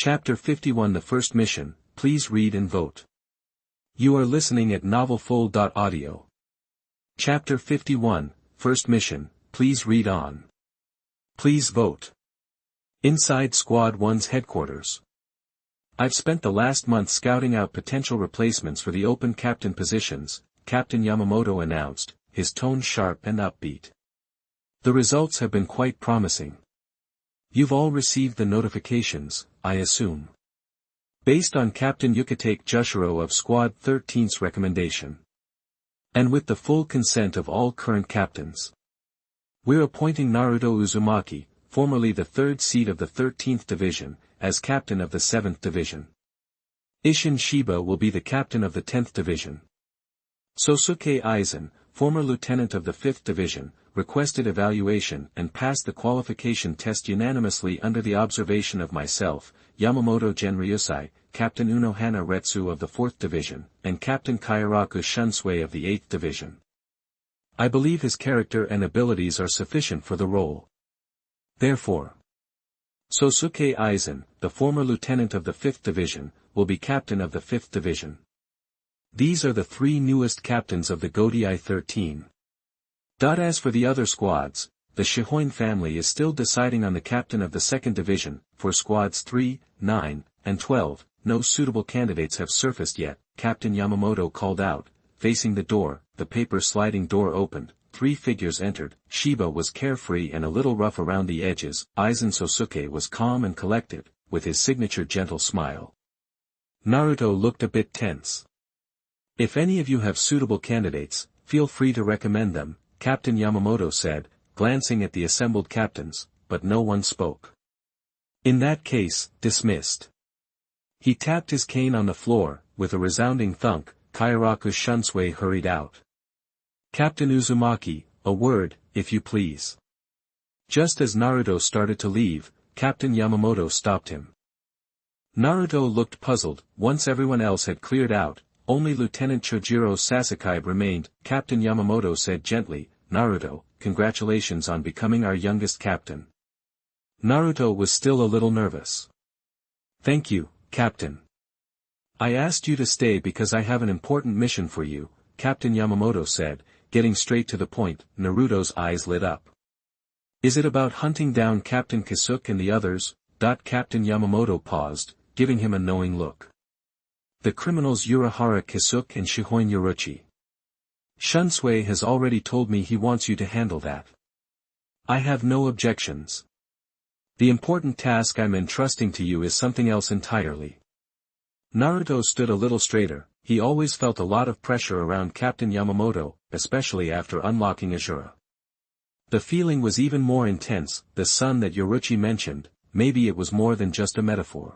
Chapter 51 The First Mission, please read and vote. You are listening at novelfull.audio. Chapter 51, First Mission, please read on. Please vote. Inside Squad 1's headquarters. I've spent the last month scouting out potential replacements for the open captain positions, Captain Yamamoto announced, his tone sharp and upbeat. The results have been quite promising. You've all received the notifications, I assume. Based on Captain Yukitake Jushiro of Squad 13's recommendation. And with the full consent of all current captains. We're appointing Naruto Uzumaki, formerly the 3rd seat of the 13th Division, as captain of the 7th Division. Isshin Shiba will be the captain of the 10th Division. Sosuke Aizen, former lieutenant of the 5th Division, requested evaluation and passed the qualification test unanimously under the observation of myself, Yamamoto Genryusai, Captain Unohana Retsu of the 4th Division, and Captain Kairaku Shunsui of the 8th Division. I believe his character and abilities are sufficient for the role. Therefore, Sosuke Aizen, the former lieutenant of the 5th Division, will be captain of the 5th Division. These are the 3 newest captains of the Godei 13. As for the other squads, the Shihoin family is still deciding on the captain of the 2nd Division. For squads 3, 9, and 12, no suitable candidates have surfaced yet, Captain Yamamoto called out. Facing the door, the paper sliding door opened, 3 figures entered. Shiba was carefree and a little rough around the edges. Aizen Sosuke was calm and collected, with his signature gentle smile. Naruto looked a bit tense. If any of you have suitable candidates, feel free to recommend them, Captain Yamamoto said, glancing at the assembled captains, but no one spoke. In that case, dismissed. He tapped his cane on the floor, with a resounding thunk. Kairaku Shunsui hurried out. Captain Uzumaki, a word, if you please. Just as Naruto started to leave, Captain Yamamoto stopped him. Naruto looked puzzled. Once everyone else had cleared out, only Lieutenant Chojiro Sasuke remained. Captain Yamamoto said gently, Naruto, congratulations on becoming our youngest captain. Naruto was still a little nervous. Thank you, Captain. I asked you to stay because I have an important mission for you, Captain Yamamoto said, getting straight to the point. Naruto's eyes lit up. Is it about hunting down Captain Kisuke and the others? Captain Yamamoto paused, giving him a knowing look. The criminals Urahara Kisuke and Shihoin Yoruchi. Shunsui has already told me he wants you to handle that. I have no objections. The important task I'm entrusting to you is something else entirely. Naruto stood a little straighter. He always felt a lot of pressure around Captain Yamamoto, especially after unlocking Azura. The feeling was even more intense. The son that Yoruchi mentioned, maybe it was more than just a metaphor.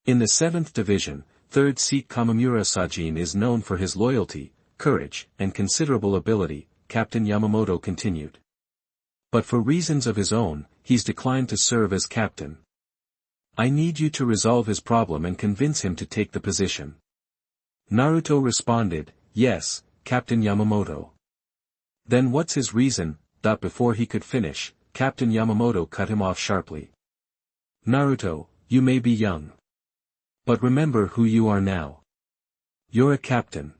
In the 7th Division, 3rd seat Kamamura Sajin is known for his loyalty, courage, and considerable ability, Captain Yamamoto continued. But for reasons of his own, he's declined to serve as captain. I need you to resolve his problem and convince him to take the position. Naruto responded, yes, Captain Yamamoto. Then what's his reason? Before he could finish, Captain Yamamoto cut him off sharply. Naruto, you may be young. But remember who you are now. You're a captain.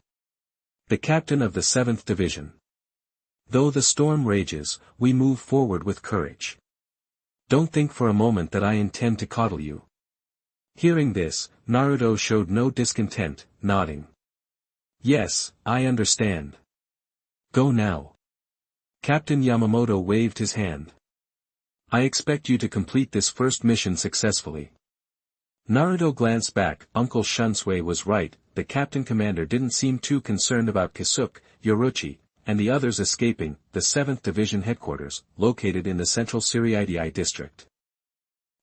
The captain of the 7th Division. Though the storm rages, we move forward with courage. Don't think for a moment that I intend to coddle you. Hearing this, Naruto showed no discontent, nodding. Yes, I understand. Go now. Captain Yamamoto waved his hand. I expect you to complete this first mission successfully. Naruto glanced back. Uncle Shunsui was right. The captain commander didn't seem too concerned about Kisuke, Yoruchi, and the others escaping. The 7th Division headquarters, located in the central Siriidai district.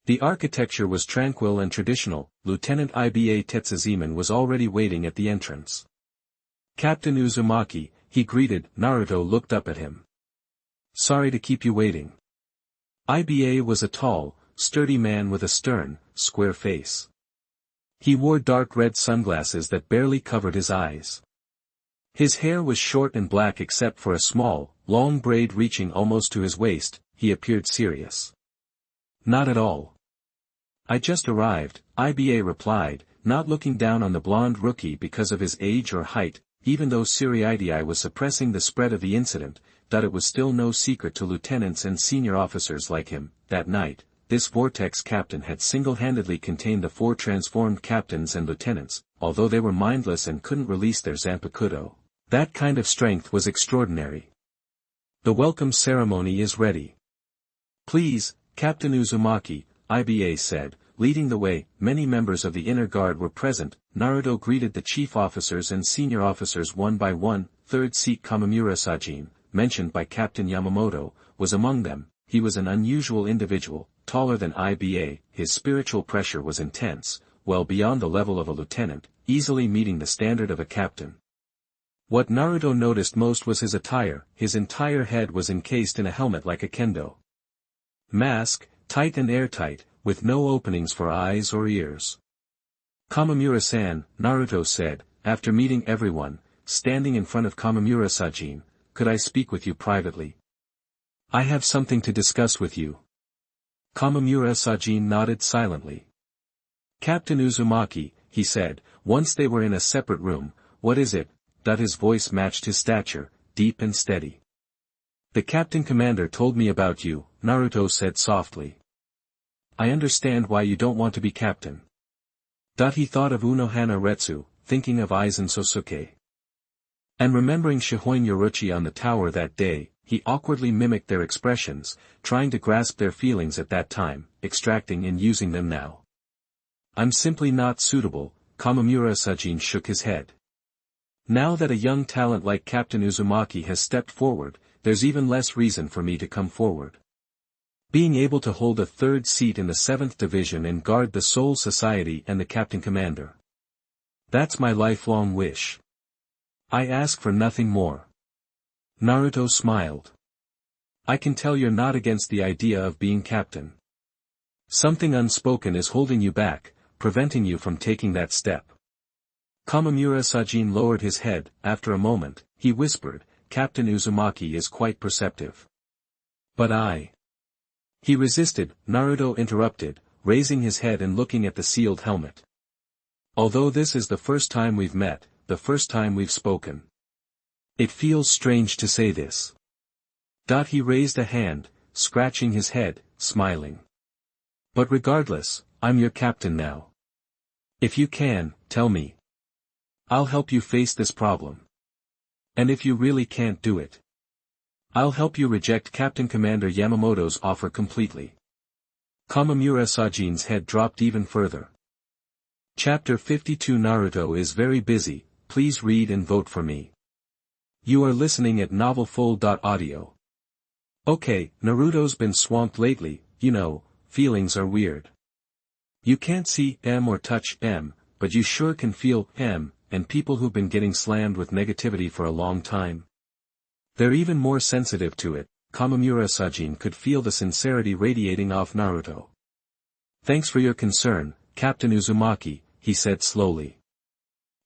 The architecture was tranquil and traditional. Lieutenant Iba Tetsuzeman was already waiting at the entrance. Captain Uzumaki, he greeted. Naruto looked up at him. Sorry to keep you waiting. Iba was a tall, sturdy man with a stern, square face. He wore dark red sunglasses that barely covered his eyes. His hair was short and black except for a small, long braid reaching almost to his waist. He appeared serious. Not at all. I just arrived, Iba replied, not looking down on the blonde rookie because of his age or height, even though SpecialAbilities was suppressing the spread of the incident, that it was still no secret to lieutenants and senior officers like him. That night, this vortex captain had single-handedly contained the 4 transformed captains and lieutenants, although they were mindless and couldn't release their Zanpakuto. That kind of strength was extraordinary. The welcome ceremony is ready. Please, Captain Uzumaki, Iba said, leading the way. Many members of the inner guard were present. Naruto greeted the chief officers and senior officers one by one. Third seat Kamimura Sajin, mentioned by Captain Yamamoto, was among them. He was an unusual individual, taller than Iba, his spiritual pressure was intense, well beyond the level of a lieutenant, easily meeting the standard of a captain. What Naruto noticed most was his attire. His entire head was encased in a helmet like a kendo mask, tight and airtight, with no openings for eyes or ears. Kamimura-san, Naruto said, after meeting everyone, standing in front of Kamimura Sajin, could I speak with you privately? I have something to discuss with you. Kamimura Sajin nodded silently. Captain Uzumaki, he said, once they were in a separate room, what is it? His voice matched his stature, deep and steady. The captain commander told me about you, Naruto said softly. I understand why you don't want to be captain. He thought of Unohana Retsu, thinking of Aizen Sosuke. And remembering Shihoin Yoruchi on the tower that day, he awkwardly mimicked their expressions, trying to grasp their feelings at that time, extracting and using them now. I'm simply not suitable, Kamimura Sajin shook his head. Now that a young talent like Captain Uzumaki has stepped forward, there's even less reason for me to come forward. Being able to hold a 3rd seat in the 7th Division and guard the Soul Society and the Captain Commander. That's my lifelong wish. I ask for nothing more. Naruto smiled. I can tell you're not against the idea of being captain. Something unspoken is holding you back, preventing you from taking that step. Kamimura Sajin lowered his head. After a moment, he whispered, Captain Uzumaki is quite perceptive. But I... He resisted. Naruto interrupted, raising his head and looking at the sealed helmet. Although this is the first time we've met, the first time we've spoken. It feels strange to say this. He raised a hand, scratching his head, smiling. But regardless, I'm your captain now. If you can, tell me. I'll help you face this problem. And if you really can't do it, I'll help you reject Captain Commander Yamamoto's offer completely. Kamimura Sajin's head dropped even further. Chapter 52 Naruto is very busy, please read and vote for me. You are listening at novelfull.audio. Okay, Naruto's been swamped lately, you know, feelings are weird. You can't see M or touch M, but you sure can feel M, and people who've been getting slammed with negativity for a long time. They're even more sensitive to it. Kamimura Sajin could feel the sincerity radiating off Naruto. Thanks for your concern, Captain Uzumaki, he said slowly.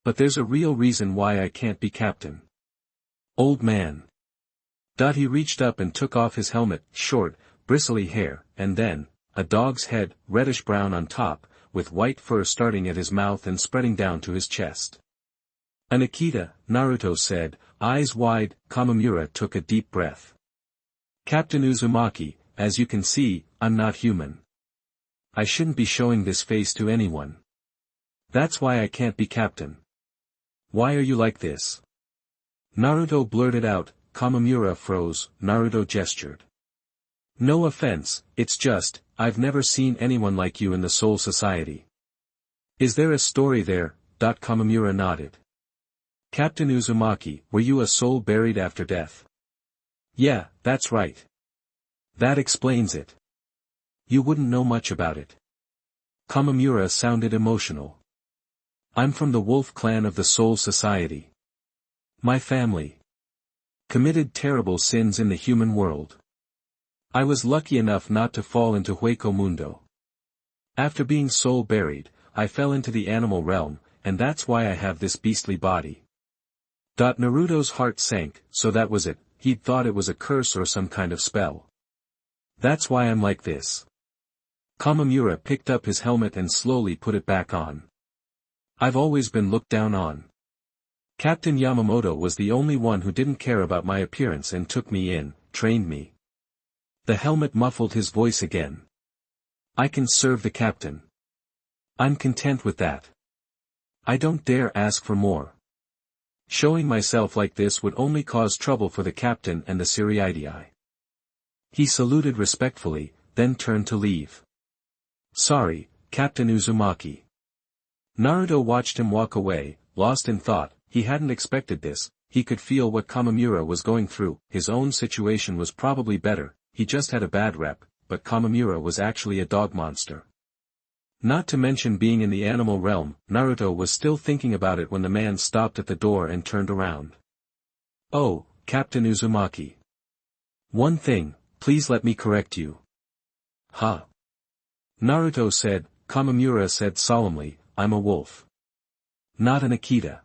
But there's a real reason why I can't be captain. Old man. He reached up and took off his helmet, short, bristly hair, and then, a dog's head, reddish-brown on top, with white fur starting at his mouth and spreading down to his chest. An Akita, Naruto said, eyes wide. Kamimura took a deep breath. Captain Uzumaki, as you can see, I'm not human. I shouldn't be showing this face to anyone. That's why I can't be captain. Why are you like this? Naruto blurted out. Kamimura froze. Naruto gestured. No offense, it's just, I've never seen anyone like you in the Soul Society. Is there a story there? Kamimura nodded. Captain Uzumaki, were you a soul buried after death? Yeah, that's right. That explains it. You wouldn't know much about it. Kamimura sounded emotional. I'm from the Wolf Clan of the Soul Society. My family committed terrible sins in the human world. I was lucky enough not to fall into Hueco Mundo. After being soul buried, I fell into the animal realm, and that's why I have this beastly body. Naruto's heart sank. So that was it. He'd thought it was a curse or some kind of spell. That's why I'm like this. Kamamura picked up his helmet and slowly put it back on. I've always been looked down on. Captain Yamamoto was the only one who didn't care about my appearance and took me in, trained me. The helmet muffled his voice again. I can serve the captain. I'm content with that. I don't dare ask for more. Showing myself like this would only cause trouble for the captain and the Seriidii. He saluted respectfully, then turned to leave. Sorry, Captain Uzumaki. Naruto watched him walk away, lost in thought. He hadn't expected this. He could feel what Kamamura was going through. His own situation was probably better, he just had a bad rep, but Kamamura was actually a dog monster. Not to mention being in the animal realm, Naruto was still thinking about it when the man stopped at the door and turned around. Oh, Captain Uzumaki. One thing, please let me correct you. Huh? Naruto said. Kamamura said solemnly, I'm a wolf. Not an Akita.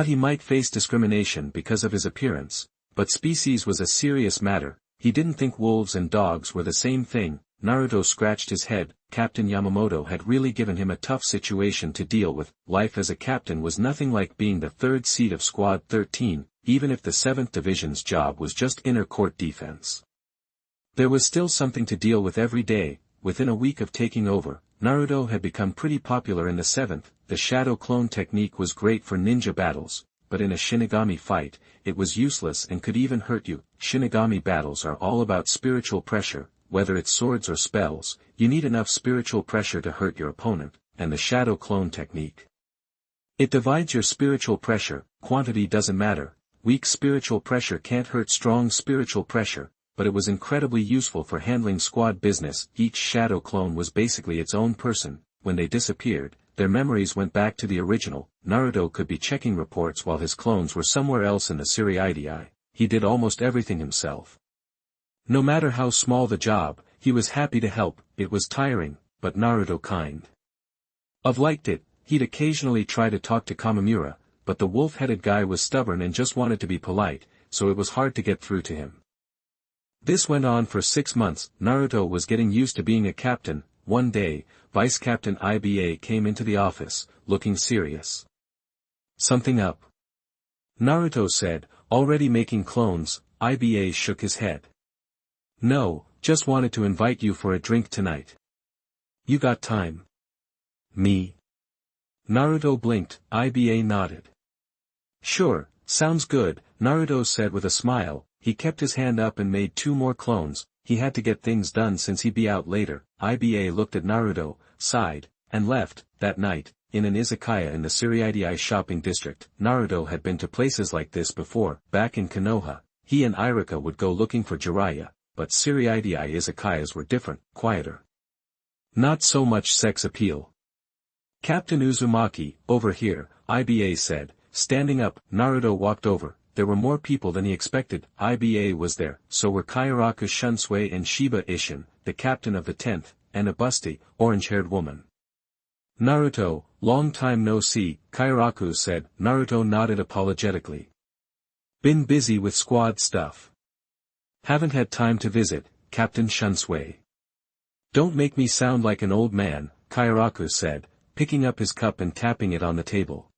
He might face discrimination because of his appearance, but species was a serious matter. He didn't think wolves and dogs were the same thing. Naruto scratched his head. Captain Yamamoto had really given him a tough situation to deal with. Life as a captain was nothing like being the third seat of Squad 13, even if the 7th Division's job was just inner court defense. There was still something to deal with every day. Within a week of taking over, Naruto had become pretty popular in the 7th. The shadow clone technique was great for ninja battles, but in a Shinigami fight, it was useless and could even hurt you. Shinigami battles are all about spiritual pressure, whether it's swords or spells, you need enough spiritual pressure to hurt your opponent, and the shadow clone technique. It divides your spiritual pressure, quantity doesn't matter, weak spiritual pressure can't hurt strong spiritual pressure, but it was incredibly useful for handling squad business. Each shadow clone was basically its own person. When they disappeared, their memories went back to the original. Naruto could be checking reports while his clones were somewhere else in the Seriidii. He did almost everything himself. No matter how small the job, he was happy to help. It was tiring, but Naruto kind of liked it. He'd occasionally try to talk to Kamamura, but the wolf-headed guy was stubborn and just wanted to be polite, so it was hard to get through to him. This went on for 6 months. Naruto was getting used to being a captain. One day, Vice Captain Iba came into the office, looking serious. Something up? Naruto said, already making clones. Iba shook his head. No, just wanted to invite you for a drink tonight. You got time? Me? Naruto blinked. Iba nodded. Sure, sounds good, Naruto said with a smile. He kept his hand up and made 2 more clones. He had to get things done since he'd be out later. Iba looked at Naruto, sighed, and left. That night, in an izakaya in the Seriidii shopping district. Naruto had been to places like this before. Back in Konoha, he and Iruka would go looking for Jiraiya, but Seriidii izakayas were different, quieter. Not so much sex appeal. Captain Uzumaki, over here, Iba said, standing up. Naruto walked over. There were more people than he expected. Iba was there, so were Kairaku Shunsui and Shiba Ishin, the captain of the 10th, and a busty, orange-haired woman. Naruto, long time no see, Kairaku said. Naruto nodded apologetically. Been busy with squad stuff. Haven't had time to visit, Captain Shunsui. Don't make me sound like an old man, Kairaku said, picking up his cup and tapping it on the table.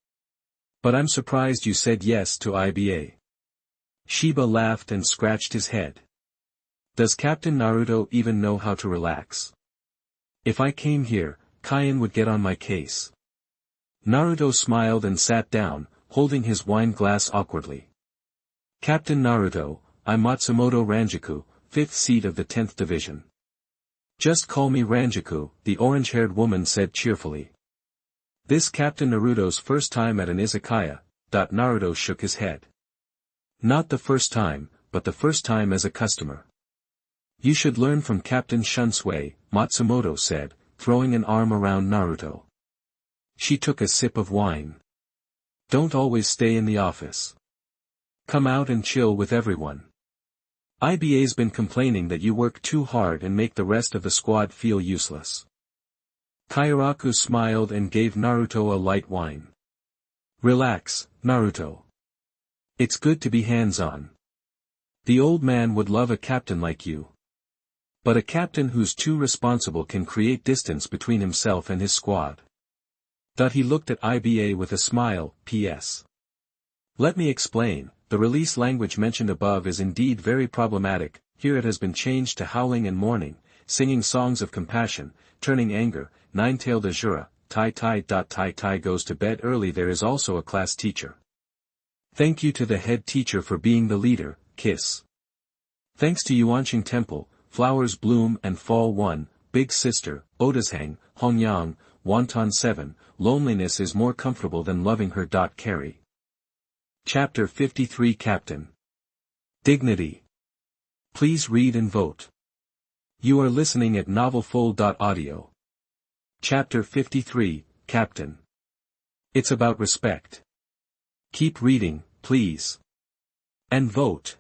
But I'm surprised you said yes to Iba. Shiba laughed and scratched his head. Does Captain Naruto even know how to relax? If I came here, Kaien would get on my case. Naruto smiled and sat down, holding his wine glass awkwardly. Captain Naruto, I'm Matsumoto Ranjaku, 5th seat of the 10th division. Just call me Ranjaku, the orange-haired woman said cheerfully. This Captain Naruto's first time at an izakaya. Naruto shook his head. Not the first time, but the first time as a customer. You should learn from Captain Shunsui, Matsumoto said, throwing an arm around Naruto. She took a sip of wine. Don't always stay in the office. Come out and chill with everyone. Iba's been complaining that you work too hard and make the rest of the squad feel useless. Kairaku smiled and gave Naruto a light wine. Relax, Naruto. It's good to be hands-on. The old man would love a captain like you. But a captain who's too responsible can create distance between himself and his squad. He looked at IBA with a smile, P.S. Let me explain, the release language mentioned above is indeed very problematic, here it has been changed to howling and mourning, singing songs of compassion, turning anger, nine-tailed Azura, Tai goes to bed early. There is also a class teacher. Thank you to the head teacher for being the leader, kiss. Thanks to Yuanqing Temple, flowers bloom and fall 1, big sister, Otashang, Hongyang, Wonton 7, loneliness is more comfortable than loving her. Carry. Chapter 53 Captain. Dignity. Please read and vote. You are listening at novelfull.audio. Chapter 53, Captain. It's about respect. Keep reading, please. And vote.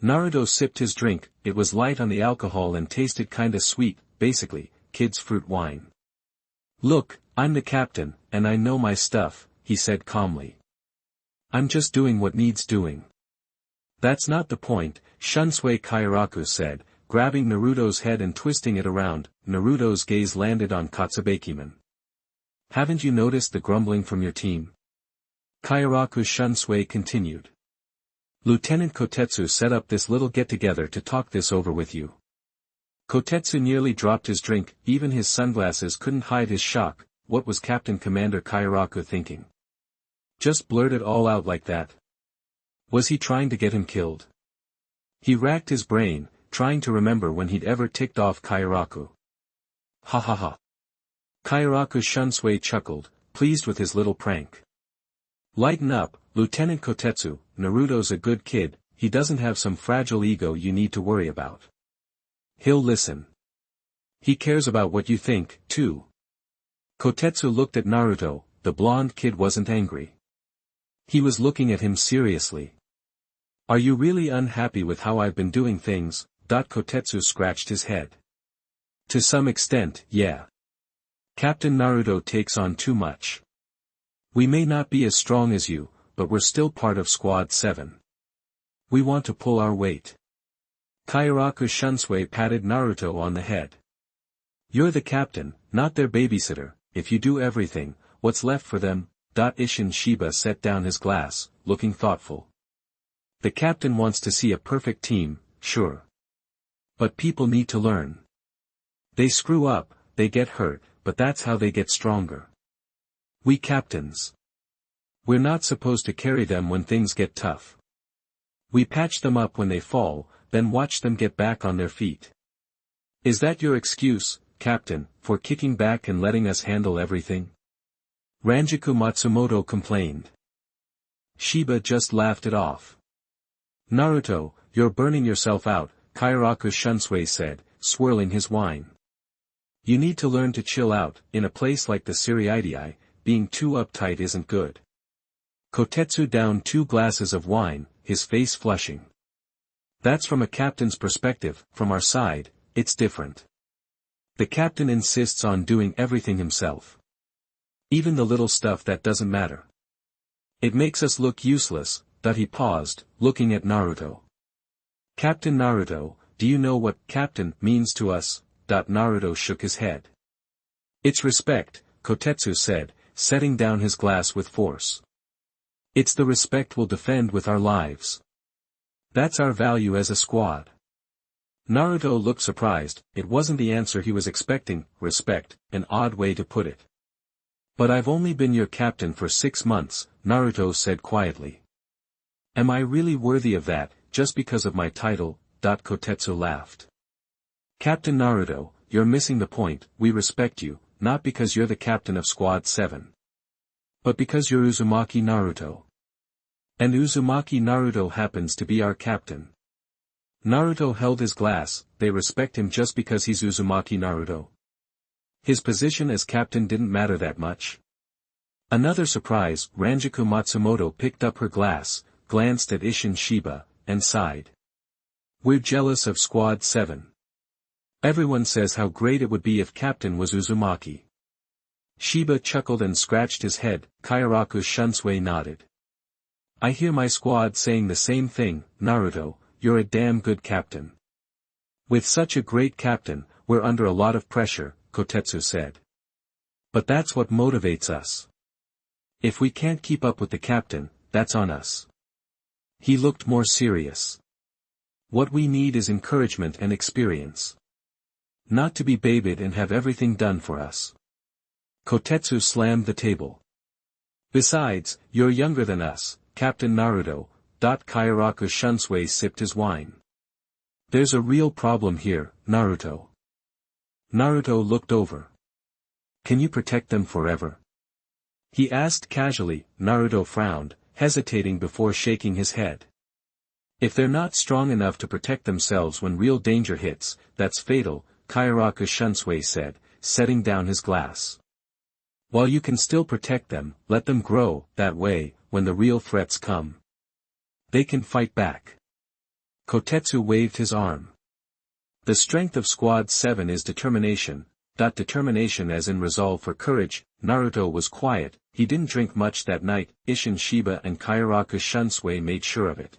Naruto sipped his drink, it was light on the alcohol and tasted kinda sweet, basically, kid's fruit wine. Look, I'm the captain, and I know my stuff, he said calmly. I'm just doing what needs doing. That's not the point, Shunsui Kairaku said, grabbing Naruto's head and twisting it around. Naruto's gaze landed on Katsubakeman. Haven't you noticed the grumbling from your team? Kairaku Shunsui continued. Lieutenant Kotetsu set up this little get-together to talk this over with you. Kotetsu nearly dropped his drink, even his sunglasses couldn't hide his shock. What was Captain Commander Kairaku thinking? Just blurt it all out like that. Was he trying to get him killed? He racked his brain, trying to remember when he'd ever ticked off Kairaku. Ha ha ha. Kairaku Shunsui chuckled, pleased with his little prank. Lighten up, Lieutenant Kotetsu, Naruto's a good kid, he doesn't have some fragile ego you need to worry about. He'll listen. He cares about what you think, too. Kotetsu looked at Naruto, the blonde kid wasn't angry. He was looking at him seriously. Are you really unhappy with how I've been doing things? Kotetsu scratched his head. To some extent, yeah. Captain Naruto takes on too much. We may not be as strong as you, but we're still part of Squad 7. We want to pull our weight. Kairaku Shunsui patted Naruto on the head. You're the captain, not their babysitter, if you do everything, what's left for them? Isshin Shiba set down his glass, looking thoughtful. The captain wants to see a perfect team, sure. But people need to learn. They screw up, they get hurt, but that's how they get stronger. We captains. We're not supposed to carry them when things get tough. We patch them up when they fall, then watch them get back on their feet. Is that your excuse, Captain, for kicking back and letting us handle everything? Ranjaku Matsumoto complained. Shiba just laughed it off. Naruto, you're burning yourself out, Kairaku Shunsui said, swirling his wine. You need to learn to chill out, in a place like the Siriidii, being too uptight isn't good. Kotetsu downed 2 glasses of wine, his face flushing. That's from a captain's perspective, from our side, it's different. The captain insists on doing everything himself. Even the little stuff that doesn't matter. It makes us look useless. He paused, looking at Naruto. Captain Naruto, do you know what captain means to us? Naruto shook his head. It's respect, Kotetsu said, setting down his glass with force. It's the respect we'll defend with our lives. That's our value as a squad. Naruto looked surprised, it wasn't the answer he was expecting, respect, an odd way to put it. But I've only been your captain for 6 months, Naruto said quietly. Am I really worthy of that, just because of my title? Kotetsu laughed. Captain Naruto, you're missing the point, we respect you, not because you're the captain of Squad 7. But because you're Uzumaki Naruto. And Uzumaki Naruto happens to be our captain. Naruto held his glass, they respect him just because he's Uzumaki Naruto. His position as captain didn't matter that much. Another surprise, Ranjaku Matsumoto picked up her glass, glanced at Isshin Shiba, and sighed. We're jealous of Squad 7. Everyone says how great it would be if captain was Uzumaki. Shiba chuckled and scratched his head, Kairaku Shunsui nodded. I hear my squad saying the same thing, Naruto, you're a damn good captain. With such a great captain, we're under a lot of pressure, Kotetsu said. But that's what motivates us. If we can't keep up with the captain, that's on us. He looked more serious. What we need is encouragement and experience. Not to be babied and have everything done for us. Kotetsu slammed the table. Besides, you're younger than us, Captain Naruto. Kairaku Shunsui sipped his wine. There's a real problem here, Naruto. Naruto looked over. Can you protect them forever? He asked casually. Naruto frowned, hesitating before shaking his head. If they're not strong enough to protect themselves when real danger hits, that's fatal, Kairaku Shunsui said, setting down his glass. While you can still protect them, let them grow, that way, when the real threats come, they can fight back. Kotetsu waved his arm. The strength of Squad 7 is determination. Determination as in resolve for courage. Naruto was quiet, he didn't drink much that night. Isshin Shiba and Kairaku Shunsui made sure of it.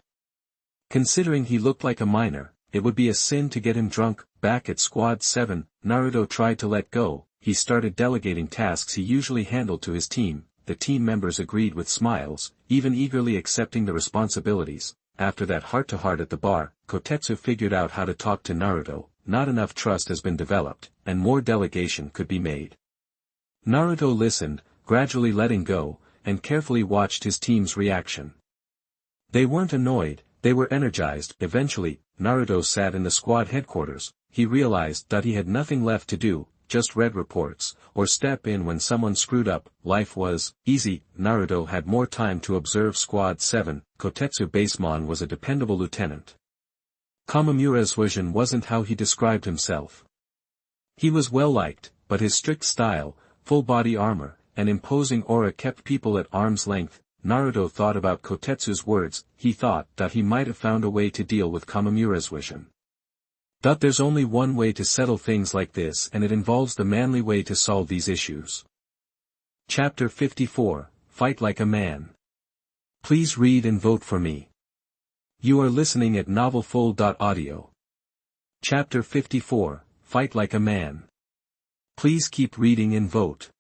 Considering he looked like a minor, it would be a sin to get him drunk. Back at Squad 7, Naruto tried to let go. He started delegating tasks he usually handled to his team. The team members agreed with smiles, even eagerly accepting the responsibilities. After that heart-to-heart at the bar, Kotetsu figured out how to talk to Naruto. Not enough trust has been developed, and more delegation could be made. Naruto listened, gradually letting go, and carefully watched his team's reaction. They weren't annoyed, they were energized. Eventually, Naruto sat in the squad headquarters. He realized that he had nothing left to do, just read reports, or step in when someone screwed up. Life was easy. Naruto had more time to observe Squad 7. Kotetsu Basemon was a dependable lieutenant. Kamamura's version wasn't how he described himself. He was well liked, but his strict style, full body armor, and imposing aura kept people at arm's length. Naruto thought about Kotetsu's words. He thought that he might have found a way to deal with Kamamura's vision. There's only one way to settle things like this, and it involves the manly way to solve these issues. Chapter 54, Fight Like a Man. Please read and vote for me. You are listening at novelfull.audio. Chapter 54, Fight Like a Man. Please keep reading and vote.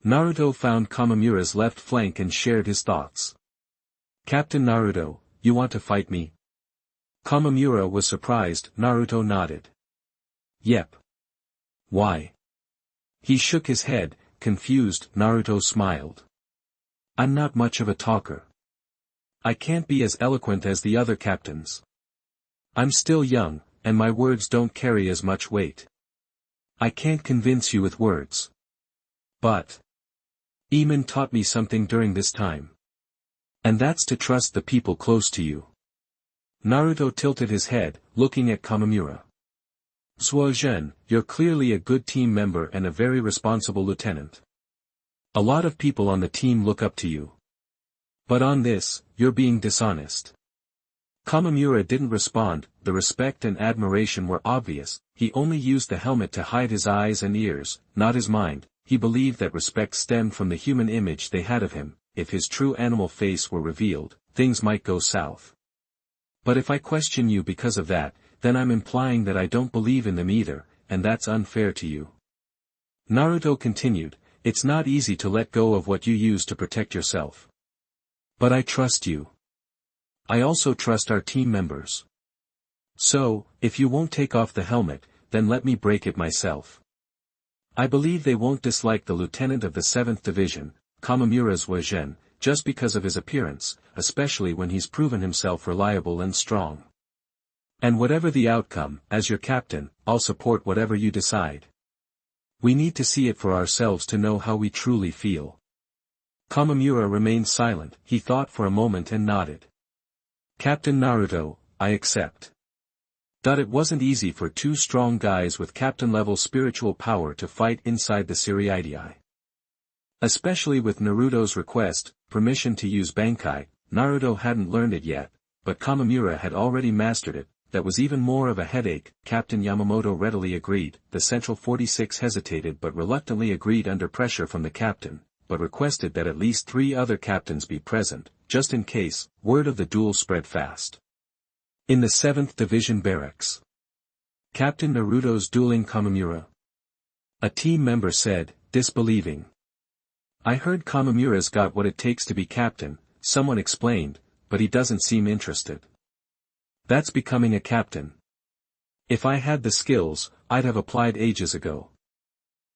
Naruto found Kamamura's left flank and shared his thoughts. Captain Naruto, you want to fight me? Kamamura was surprised. Naruto nodded. Yep. Why? He shook his head, confused. Naruto smiled. I'm not much of a talker. I can't be as eloquent as the other captains. I'm still young, and my words don't carry as much weight. I can't convince you with words. But Eamon taught me something during this time. And that's to trust the people close to you. Naruto tilted his head, looking at Kamamura. Suozhen, you're clearly a good team member and a very responsible lieutenant. A lot of people on the team look up to you. But on this, you're being dishonest. Kamamura didn't respond. The respect and admiration were obvious. He only used the helmet to hide his eyes and ears, not his mind. He believed that respect stemmed from the human image they had of him. If his true animal face were revealed, things might go south. But if I question you because of that, then I'm implying that I don't believe in them either, and that's unfair to you. Naruto continued, it's not easy to let go of what you use to protect yourself. But I trust you. I also trust our team members. So, if you won't take off the helmet, then let me break it myself. I believe they won't dislike the lieutenant of the 7th Division, Kamamura's Wajen, just because of his appearance, especially when he's proven himself reliable and strong. And whatever the outcome, as your captain, I'll support whatever you decide. We need to see it for ourselves to know how we truly feel. Kamamura remained silent. He thought for a moment and nodded. Captain Naruto, I accept. It wasn't easy for two strong guys with captain-level spiritual power to fight inside the Siriidii. Especially with Naruto's request, permission to use Bankai. Naruto hadn't learned it yet, but Kamamura had already mastered it. That was even more of a headache. Captain Yamamoto readily agreed. The Central 46 hesitated but reluctantly agreed under pressure from the captain, but requested that at least 3 other captains be present, just in case. Word of the duel spread fast. In the 7th Division barracks, Captain Naruto's dueling Kamimura. A team member said, disbelieving. I heard Kamimura's got what it takes to be captain, someone explained, but he doesn't seem interested. That's becoming a captain. If I had the skills, I'd have applied ages ago.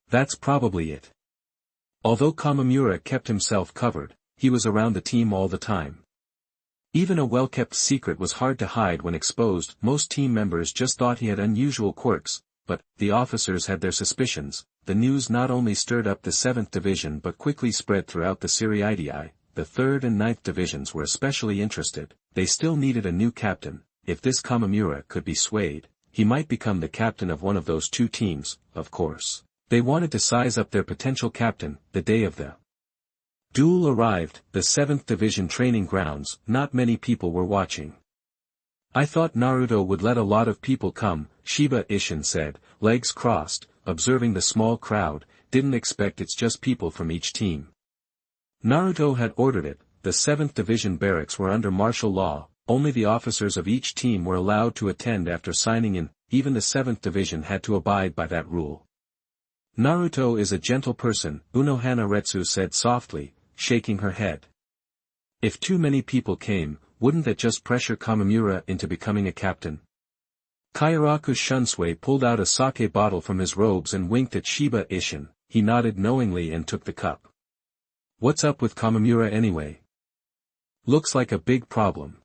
That's probably it. Although Kamimura kept himself covered, he was around the team all the time. Even a well-kept secret was hard to hide when exposed. Most team members just thought he had unusual quirks, but the officers had their suspicions. The news not only stirred up the 7th Division but quickly spread throughout the SpecialAbilities. The 3rd and 9th Divisions were especially interested. They still needed a new captain. If this Kamimura could be swayed, he might become the captain of one of those two teams, of course. They wanted to size up their potential captain. The day of the duel arrived, the 7th Division training grounds. Not many people were watching. I thought Naruto would let a lot of people come, Shiba Ishin said, legs crossed, observing the small crowd. Didn't expect it's just people from each team. Naruto had ordered it. The 7th Division barracks were under martial law. Only the officers of each team were allowed to attend after signing in. Even the 7th Division had to abide by that rule. Naruto is a gentle person, Unohana Retsu said softly, shaking her head. If too many people came, wouldn't that just pressure Kamimura into becoming a captain? Kairaku Shunsui pulled out a sake bottle from his robes and winked at Shiba Ishin. He nodded knowingly and took the cup. What's up with Kamimura anyway? Looks like a big problem.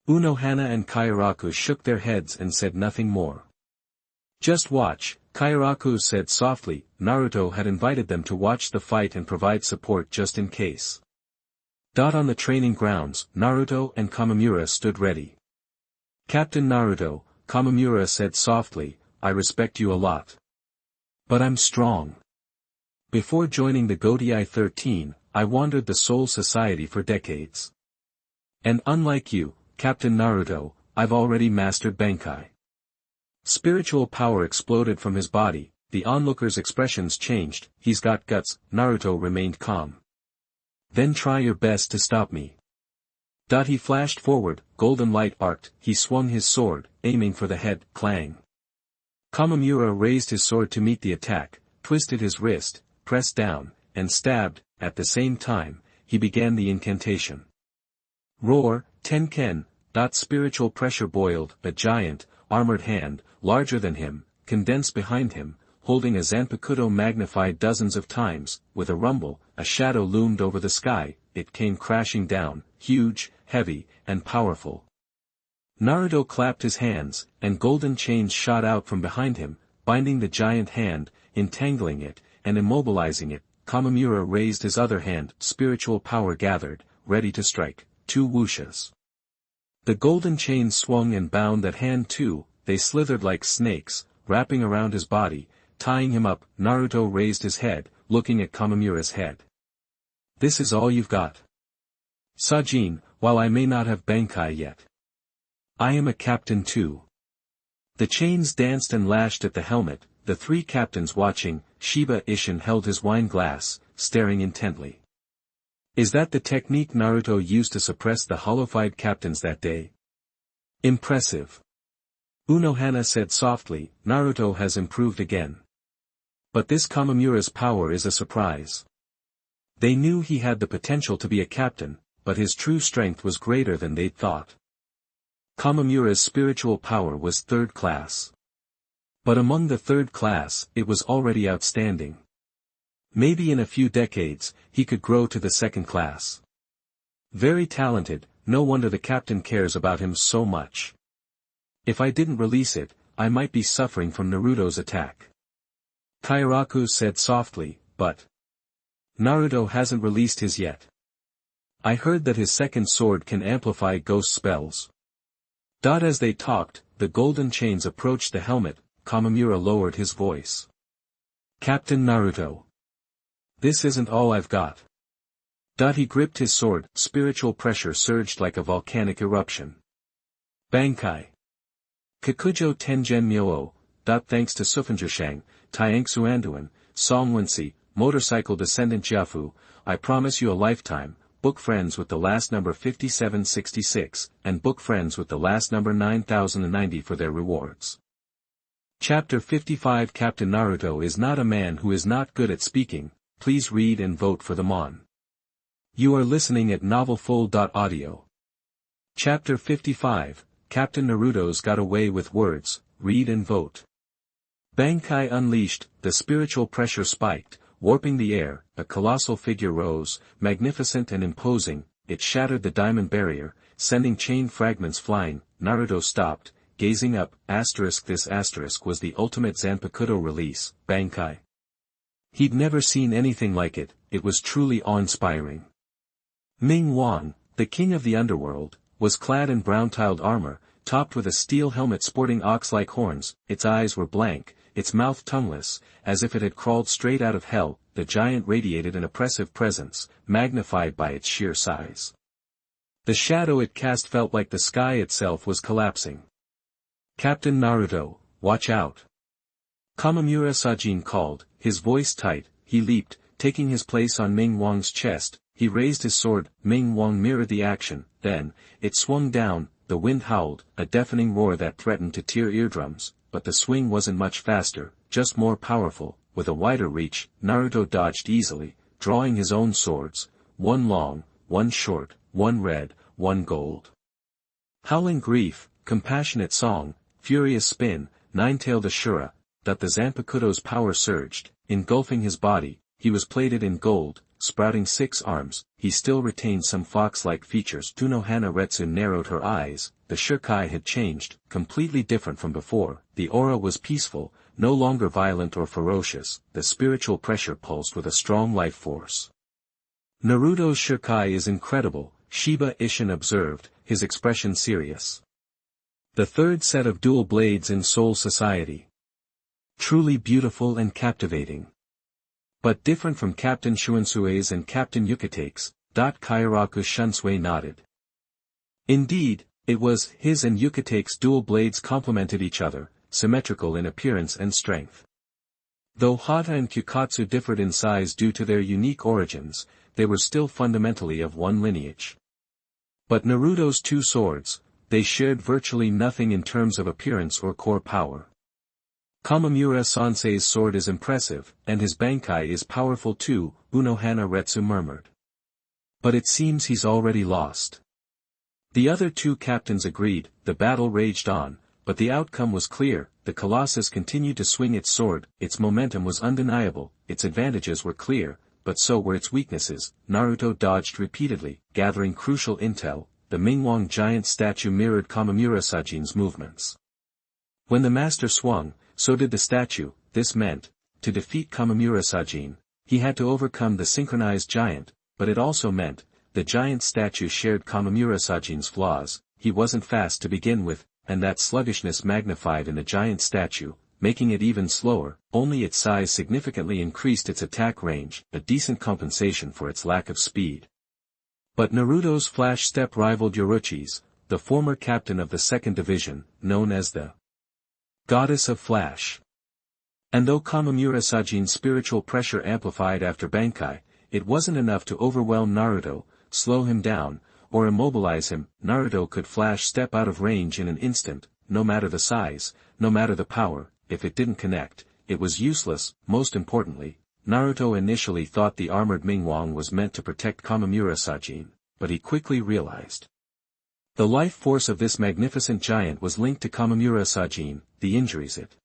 Unohana and Kairaku shook their heads and said nothing more. Just watch, Kairaku said softly. Naruto had invited them to watch the fight and provide support just in case. On the training grounds, Naruto and Kamimura stood ready. Captain Naruto, Kamimura said softly, I respect you a lot. But I'm strong. Before joining the Gotei 13, I wandered the Soul Society for decades. And unlike you, Captain Naruto, I've already mastered Bankai. Spiritual power exploded from his body. The onlookers' expressions changed. He's got guts. Naruto remained calm. Then try your best to stop me. He flashed forward, golden light arced. He swung his sword, aiming for the head. Clang. Kamimura raised his sword to meet the attack, twisted his wrist, pressed down, and stabbed. At the same time, he began the incantation. Roar, Tenken. Spiritual pressure boiled. A giant, armored hand, larger than him, condensed behind him, holding a Zanpakuto magnified dozens of times. With a rumble, a shadow loomed over the sky. It came crashing down, huge, heavy, and powerful. Naruto clapped his hands, and golden chains shot out from behind him, binding the giant hand, entangling it, and immobilizing it. Kamimura raised his other hand. Spiritual power gathered, ready to strike. 2 whooshes. The golden chains swung and bound that hand too. They slithered like snakes, wrapping around his body, tying him up. Naruto raised his head, looking at Kamimura's head. This is all you've got? Sajin, while I may not have Bankai yet, I am a captain too. The chains danced and lashed at the helmet. The 3 captains watching. Shiba Ishin held his wine glass, staring intently. Is that the technique Naruto used to suppress the hollowified captains that day? Impressive. Unohana said softly, Naruto has improved again. But this Kamimura's power is a surprise. They knew he had the potential to be a captain, but his true strength was greater than they'd thought. Kamimura's spiritual power was 3rd class. But among the 3rd class, it was already outstanding. Maybe in a few decades, he could grow to the 2nd class. Very talented, no wonder the captain cares about him so much. If I didn't release it, I might be suffering from Naruto's attack. Kairaku said softly, but Naruto hasn't released his yet. I heard that his 2nd sword can amplify ghost spells. As they talked, the golden chains approached the helmet. Kamimura lowered his voice. Captain Naruto. This isn't all I've got. He gripped his sword. Spiritual pressure surged like a volcanic eruption. Bankai. Kakujo Tengen Myo. Thanks to Sufanjushang, Taiyangsu Anduin, Songwensi, Motorcycle Descendant Jiafu, I promise you a lifetime. Book friends with the last number 5766, and book friends with the last number 9090 for their rewards. Chapter 55 Captain Naruto is not a man who is not good at speaking. Please read and vote for the Mon. You are listening at novelfull.audio. Chapter 55, Captain Naruto's got away with words. Read and vote. Bankai unleashed, the spiritual pressure spiked, warping the air, a colossal figure rose, magnificent and imposing, it shattered the diamond barrier, sending chain fragments flying. Naruto stopped, gazing up. This asterisk was the ultimate Zanpakuto release, Bankai. He'd never seen anything like it, it was truly awe-inspiring. Ming Wang, the king of the underworld, was clad in brown-tiled armor, topped with a steel helmet sporting ox-like horns. Its eyes were blank, its mouth tongueless, as if it had crawled straight out of hell. The giant radiated an oppressive presence, magnified by its sheer size. The shadow it cast felt like the sky itself was collapsing. "Captain Naruto, watch out!" Kamamura Sajin called, his voice tight. He leaped, taking his place on Ming Wang's chest. He raised his sword. Ming Wang mirrored the action, then, it swung down. The wind howled, a deafening roar that threatened to tear eardrums, but the swing wasn't much faster, just more powerful. With a wider reach, Naruto dodged easily, drawing his own swords, one long, one short, one red, one gold. Howling grief, compassionate song, furious spin, nine-tailed Ashura, that the Zanpakuto's power surged, engulfing his body. He was plated in gold, sprouting 6 arms. He still retained some fox-like features. Konoha I narrowed her eyes. The Shirkai had changed, completely different from before. The aura was peaceful, no longer violent or ferocious. The spiritual pressure pulsed with a strong life force. "Naruto's Shirkai is incredible," Shiba Ishin observed, his expression serious. "The third set of dual blades in Soul Society. Truly beautiful and captivating. But different from Captain Shuansue's and Captain Yukate's." Kairaku Shunsui nodded. Indeed, it was. His and Yukate's dual blades complemented each other, symmetrical in appearance and strength. Though Hata and Kyukatsu differed in size due to their unique origins, they were still fundamentally of one lineage. But Naruto's 2 swords, they shared virtually nothing in terms of appearance or core power. "Kamamura-sensei's sword is impressive, and his Bankai is powerful too," Unohana Retsu murmured. "But it seems he's already lost." The other 2 captains agreed. The battle raged on, but the outcome was clear. The Colossus continued to swing its sword. Its momentum was undeniable, its advantages were clear, but so were its weaknesses. Naruto dodged repeatedly, gathering crucial intel. The Mingwang giant statue mirrored Kamamura Sajin's movements. When the master swung, so did the statue. This meant, to defeat Kamamura Sajin, he had to overcome the synchronized giant, but it also meant, the giant statue shared Kamamura Sajin's flaws. He wasn't fast to begin with, and that sluggishness magnified in the giant statue, making it even slower. Only its size significantly increased its attack range, a decent compensation for its lack of speed. But Naruto's flash step rivaled Yoruchi's, the former captain of the 2nd Division, known as the Goddess of Flash. And though Kamamura Sajin's spiritual pressure amplified after Bankai, it wasn't enough to overwhelm Naruto, slow him down, or immobilize him. Naruto could flash step out of range in an instant, no matter the size, no matter the power. If it didn't connect, it was useless. Most importantly, Naruto initially thought the armored Mingwang was meant to protect Kamamura Sajin, but he quickly realized the life force of this magnificent giant was linked to Kamamura Sajin. The injuries it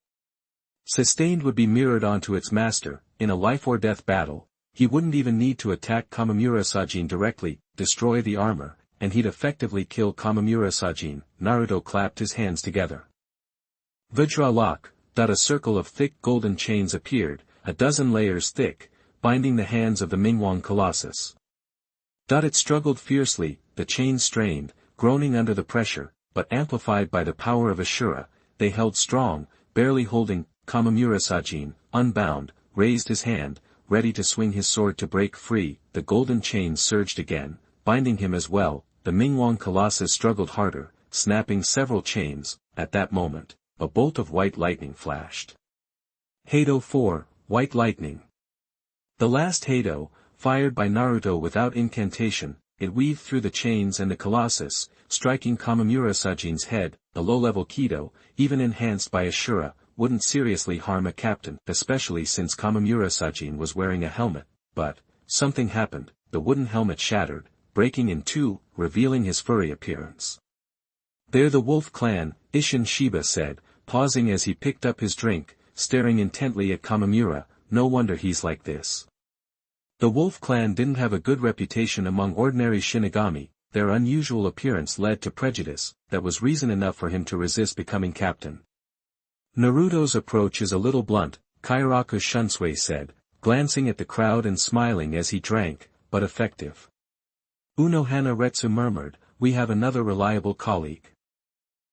sustained would be mirrored onto its master. In a life-or-death battle, he wouldn't even need to attack Kamamura Sajin directly, destroy the armor, and he'd effectively kill Kamamura Sajin. Naruto clapped his hands together. Vajra lock. A circle of thick golden chains appeared, a dozen layers thick, binding the hands of the Mingwang Colossus. It struggled fiercely, the chains strained, groaning under the pressure, but amplified by the power of Ashura, they held strong, barely holding. Kamamura Sajin, unbound, raised his hand, ready to swing his sword to break free. The golden chains surged again, binding him as well. The Mingwang Colossus struggled harder, snapping several chains. At that moment, a bolt of white lightning flashed. Hado 4, White Lightning. The last Hado, fired by Naruto without incantation, it weaved through the chains and the Colossus, striking Kamamura Sajin's head. A low-level Kido, even enhanced by Ashura, wouldn't seriously harm a captain, especially since Kamamura Sajin was wearing a helmet, but, something happened, the wooden helmet shattered, breaking in two, revealing his furry appearance. "They're the Wolf Clan," Isshin Shiba said, pausing as he picked up his drink, staring intently at Kamamura. "No wonder he's like this." The Wolf Clan didn't have a good reputation among ordinary Shinigami. Their unusual appearance led to prejudice, that was reason enough for him to resist becoming captain. "Naruto's approach is a little blunt," Kairaku Shunsui said, glancing at the crowd and smiling as he drank, "but effective." Unohana Retsu murmured, "We have another reliable colleague."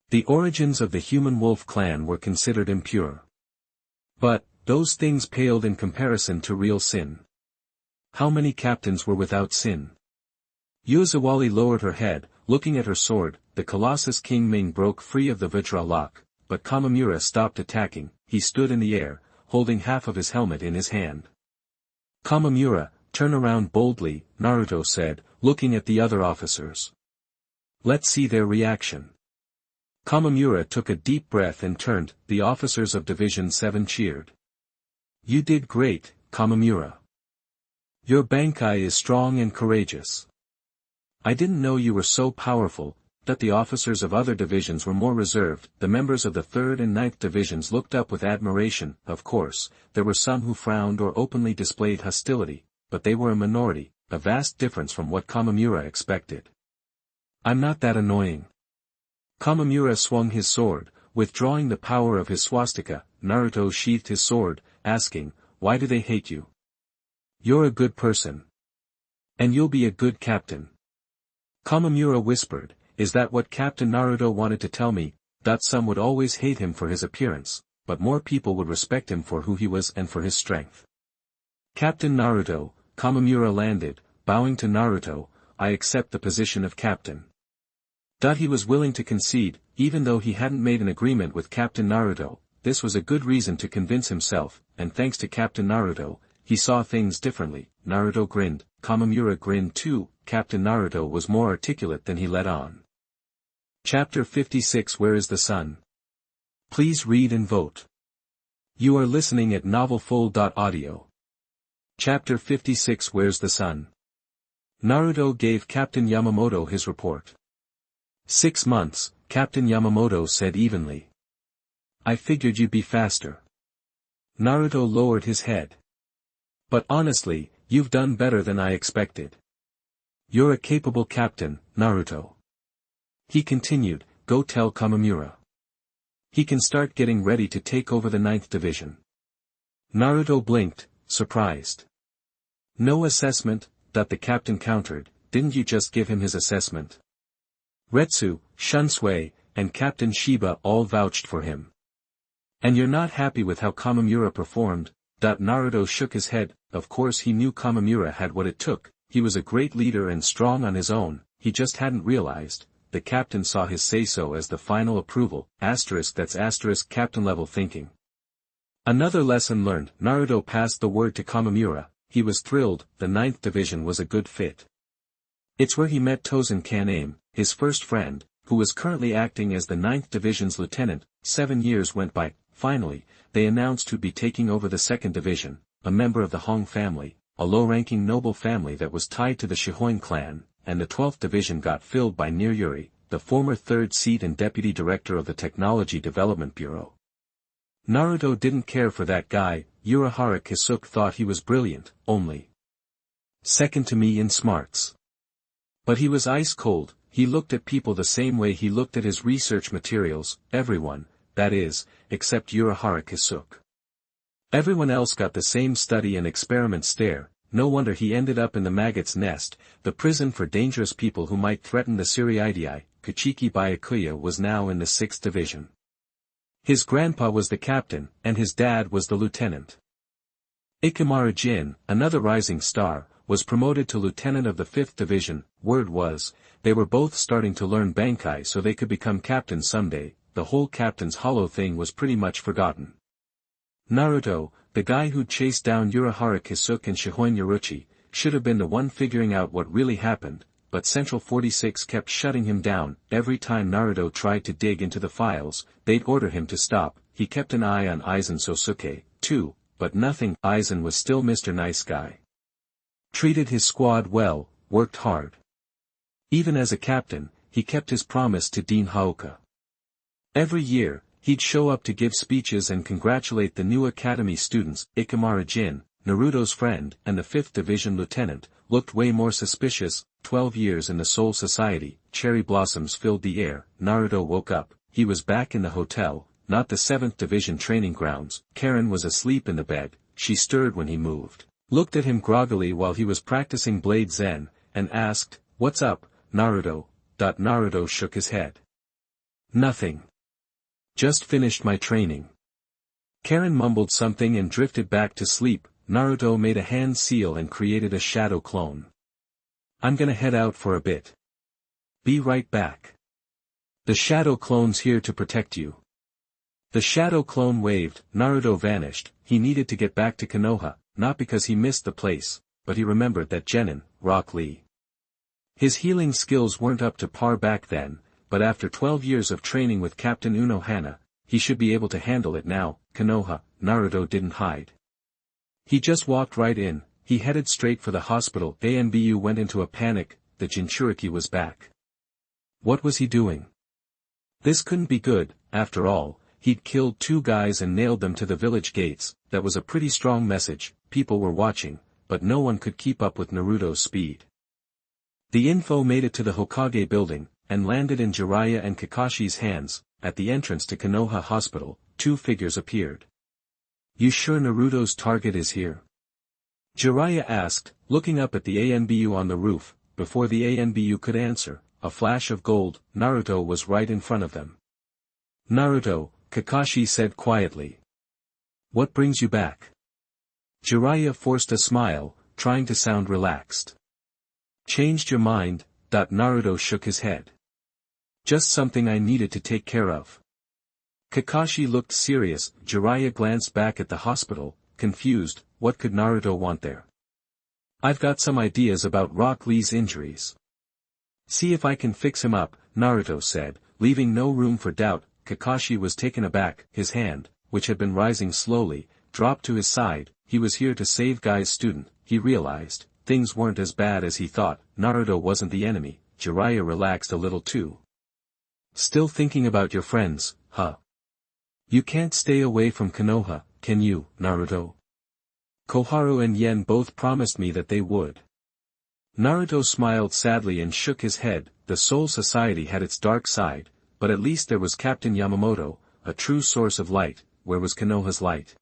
The origins of the human wolf clan were considered impure. But, those things paled in comparison to real sin. How many captains were without sin? Yuzawali lowered her head, looking at her sword. The Colossus King Ming broke free of the Vajra lock, but Kamamura stopped attacking. He stood in the air, holding half of his helmet in his hand. "Kamamura, turn around boldly," Naruto said, looking at the other officers. "Let's see their reaction." Kamamura took a deep breath and turned. The officers of Division 7 cheered. "You did great, Kamamura. Your Bankai is strong and courageous. I didn't know you were so powerful." That the officers of other divisions were more reserved. The members of the 3rd and 9th divisions looked up with admiration. Of course, there were some who frowned or openly displayed hostility, but they were a minority, a vast difference from what Kamamura expected. "I'm not that annoying." Kamamura swung his sword, withdrawing the power of his swastika. Naruto sheathed his sword, asking, "Why do they hate you? You're a good person. And you'll be a good captain." Kamamura whispered, "Is that what Captain Naruto wanted to tell me? That some would always hate him for his appearance, but more people would respect him for who he was and for his strength." "Captain Naruto," Kamamura landed, bowing to Naruto, "I accept the position of captain." He was willing to concede, even though he hadn't made an agreement with Captain Naruto. This was a good reason to convince himself, and thanks to Captain Naruto, he saw things differently. Naruto grinned, Kamamura grinned too. Captain Naruto was more articulate than he let on. Chapter 56 Where is the Sun? Please read and vote. You are listening at novelfull.audio. Chapter 56 Where's the Sun? Naruto gave Captain Yamamoto his report. 6 months, Captain Yamamoto said evenly. I figured you'd be faster. Naruto lowered his head. But honestly, you've done better than I expected. You're a capable captain, Naruto. He continued, go tell Kamamura. He can start getting ready to take over the 9th division. Naruto blinked, surprised. No assessment, that the captain countered, didn't you just give him his assessment? Retsu, Shunsui, and Captain Shiba all vouched for him. And you're not happy with how Kamamura performed? Naruto shook his head. Of course he knew Kamamura had what it took, he was a great leader and strong on his own, he just hadn't realized. The captain saw his say-so as the final approval, that's captain-level thinking. Another lesson learned, Naruto passed the word to Kamamura, he was thrilled, the 9th division was a good fit. It's where he met Tozen Kaname, his first friend, who was currently acting as the 9th division's lieutenant. 7 years went by. Finally, they announced who'd be taking over the 2nd division, a member of the Hong family, a low-ranking noble family that was tied to the Shihoin clan, and the 12th division got filled by Niruyuri, the former 3rd seat and deputy director of the Technology Development Bureau. Naruto didn't care for that guy. Urahara Kisuke thought he was brilliant, only second to me in smarts. But he was ice cold, he looked at people the same way he looked at his research materials, everyone, that is, except Urahara Kisuke. Everyone else got the same study and experiment stare. No wonder he ended up in the maggot's nest, the prison for dangerous people who might threaten the Suriidii. Kuchiki Byakuya was now in the 6th division. His grandpa was the captain, and his dad was the lieutenant. Ikamaru Jin, another rising star, was promoted to lieutenant of the 5th division. Word was, they were both starting to learn Bankai so they could become captains someday. The whole captain's hollow thing was pretty much forgotten. Naruto, the guy who'd chased down Urahara Kisuke and Shihoin Yoruchi, should have been the one figuring out what really happened. but Central 46 kept shutting him down. Every time Naruto tried to dig into the files, they'd order him to stop. He kept an eye on Aizen Sosuke, too, but nothing. Aizen was still Mr. Nice Guy. Treated his squad well, worked hard. Even as a captain, he kept his promise to Dean Haoka. Every year, he'd show up to give speeches and congratulate the new academy students. Ikemura Jin, Naruto's friend and the 5th Division lieutenant, looked way more suspicious. 12 years in the Soul Society, cherry blossoms filled the air. Naruto woke up. He was back in the hotel, not the 7th Division training grounds. Karen was asleep in the bed. She stirred when he moved, looked at him groggily while he was practicing Blade Zen, and asked, "What's up, Naruto?" Naruto shook his head. "Nothing. Just finished my training." Karen mumbled something and drifted back to sleep. Naruto made a hand seal and created a shadow clone. "I'm gonna head out for a bit. Be right back. The shadow clone's here to protect you." The shadow clone waved. Naruto vanished. He needed to get back to Konoha, not because he missed the place, but he remembered that Genin, Rock Lee. His healing skills weren't up to par back then, but after 12 years of training with Captain Unohana, he should be able to handle it now. Konoha, Naruto didn't hide. He just walked right in. He headed straight for the hospital. Anbu went into a panic. The Jinchuriki was back. What was he doing? This couldn't be good. After all, he'd killed 2 guys and nailed them to the village gates. That was a pretty strong message. People were watching, but no one could keep up with Naruto's speed. The info made it to the Hokage building, and landed in Jiraiya and Kakashi's hands. At the entrance to Konoha Hospital, 2 figures appeared. "You sure Naruto's target is here?" Jiraiya asked, looking up at the ANBU on the roof. Before the ANBU could answer, a flash of gold. Naruto was right in front of them. "Naruto," Kakashi said quietly. "What brings you back?" Jiraiya forced a smile, trying to sound relaxed. "Changed your mind?" Naruto shook his head. "Just something I needed to take care of." Kakashi looked serious. Jiraiya glanced back at the hospital, confused. What could Naruto want there? "I've got some ideas about Rock Lee's injuries. See if I can fix him up," Naruto said, leaving no room for doubt. Kakashi was taken aback. His hand, which had been rising slowly, dropped to his side. He was here to save Guy's student. He realized, things weren't as bad as he thought. Naruto wasn't the enemy. Jiraiya relaxed a little too. "Still thinking about your friends, huh? You can't stay away from Konoha, can you, Naruto? Koharu and Yen both promised me that they would." Naruto smiled sadly and shook his head. The Soul Society had its dark side, but at least there was Captain Yamamoto, a true source of light. Where was Konoha's light?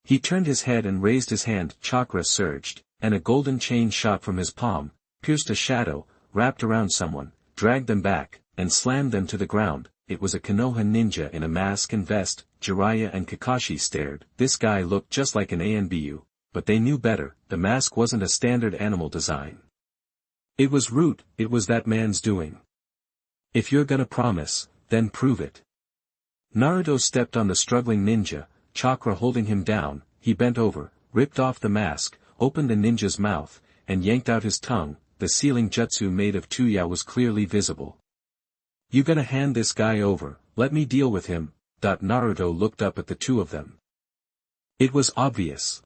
He turned his head and raised his hand. Chakra surged, and a golden chain shot from his palm, pierced a shadow, wrapped around someone, dragged them back, and slammed them to the ground. It was a Konoha ninja in a mask and vest. Jiraiya and Kakashi stared. This guy looked just like an ANBU, but they knew better. The mask wasn't a standard animal design. It was Root. It was that man's doing. "If you're gonna promise, then prove it." Naruto stepped on the struggling ninja, Chakra holding him down. He bent over, ripped off the mask, opened the ninja's mouth, and yanked out his tongue. The sealing jutsu made of Tuya was clearly visible. "You gonna hand this guy over? Let me deal with him." Naruto looked up at the 2 of them. It was obvious.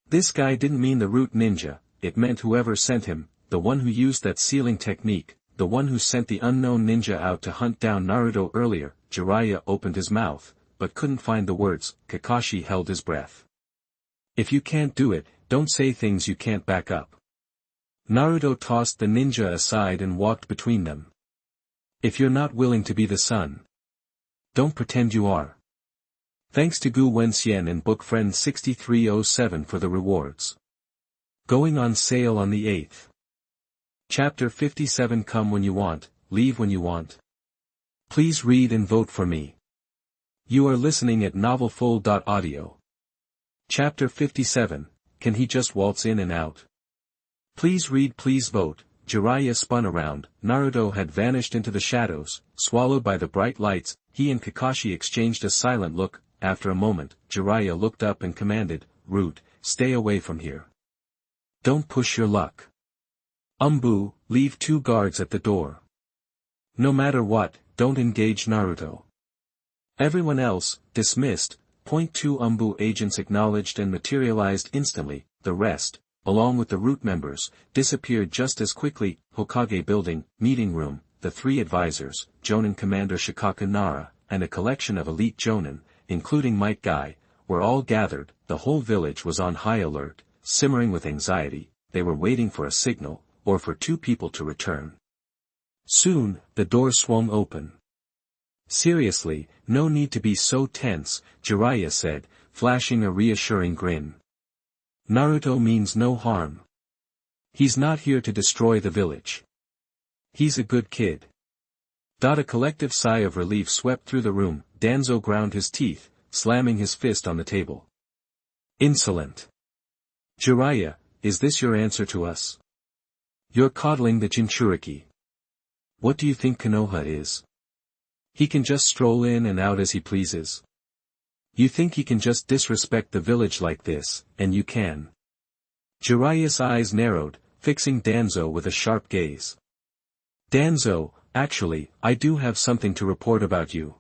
This guy didn't mean the Root ninja, it meant whoever sent him, the one who used that sealing technique, the one who sent the unknown ninja out to hunt down Naruto earlier. Jiraiya opened his mouth, but couldn't find the words. Kakashi held his breath. "If you can't do it, don't say things you can't back up." Naruto tossed the ninja aside and walked between them. "If you're not willing to be the sun, don't pretend you are." Thanks to Gu Wenxian and Book Friend 6307 for the rewards. Going on sale on the 8th. Chapter 57. Come when you want, leave when you want. Please read and vote for me. You are listening at novelfull.audio. Chapter 57. Can he just waltz in and out? Please read, please vote. Jiraiya spun around. Naruto had vanished into the shadows, swallowed by the bright lights. He and Kakashi exchanged a silent look. After a moment, Jiraiya looked up and commanded, "Root, stay away from here. Don't push your luck." Leave 2 guards at the door. No matter what, don't engage Naruto. Everyone else, dismissed. Point 2 agents acknowledged and materialized instantly. The rest, along with the root members, disappeared just as quickly. Hokage building, meeting room, the 3 advisors, Jonin Commander Shikaku Nara, and a collection of elite Jonin, including Might Guy, were all gathered. The whole village was on high alert, simmering with anxiety. They were waiting for a signal, or for 2 people to return. Soon, the door swung open. Seriously, no need to be so tense, Jiraiya said, flashing a reassuring grin. Naruto means no harm. He's not here to destroy the village. He's a good kid. A collective sigh of relief swept through the room. Danzo ground his teeth, slamming his fist on the table. Insolent. Jiraiya, is this your answer to us? You're coddling the Jinchuriki. What do you think Konoha is? He can just stroll in and out as he pleases. You think he can just disrespect the village like this, and you can. Jiraiya's eyes narrowed, fixing Danzo with a sharp gaze. Danzo, actually, I do have something to report about you.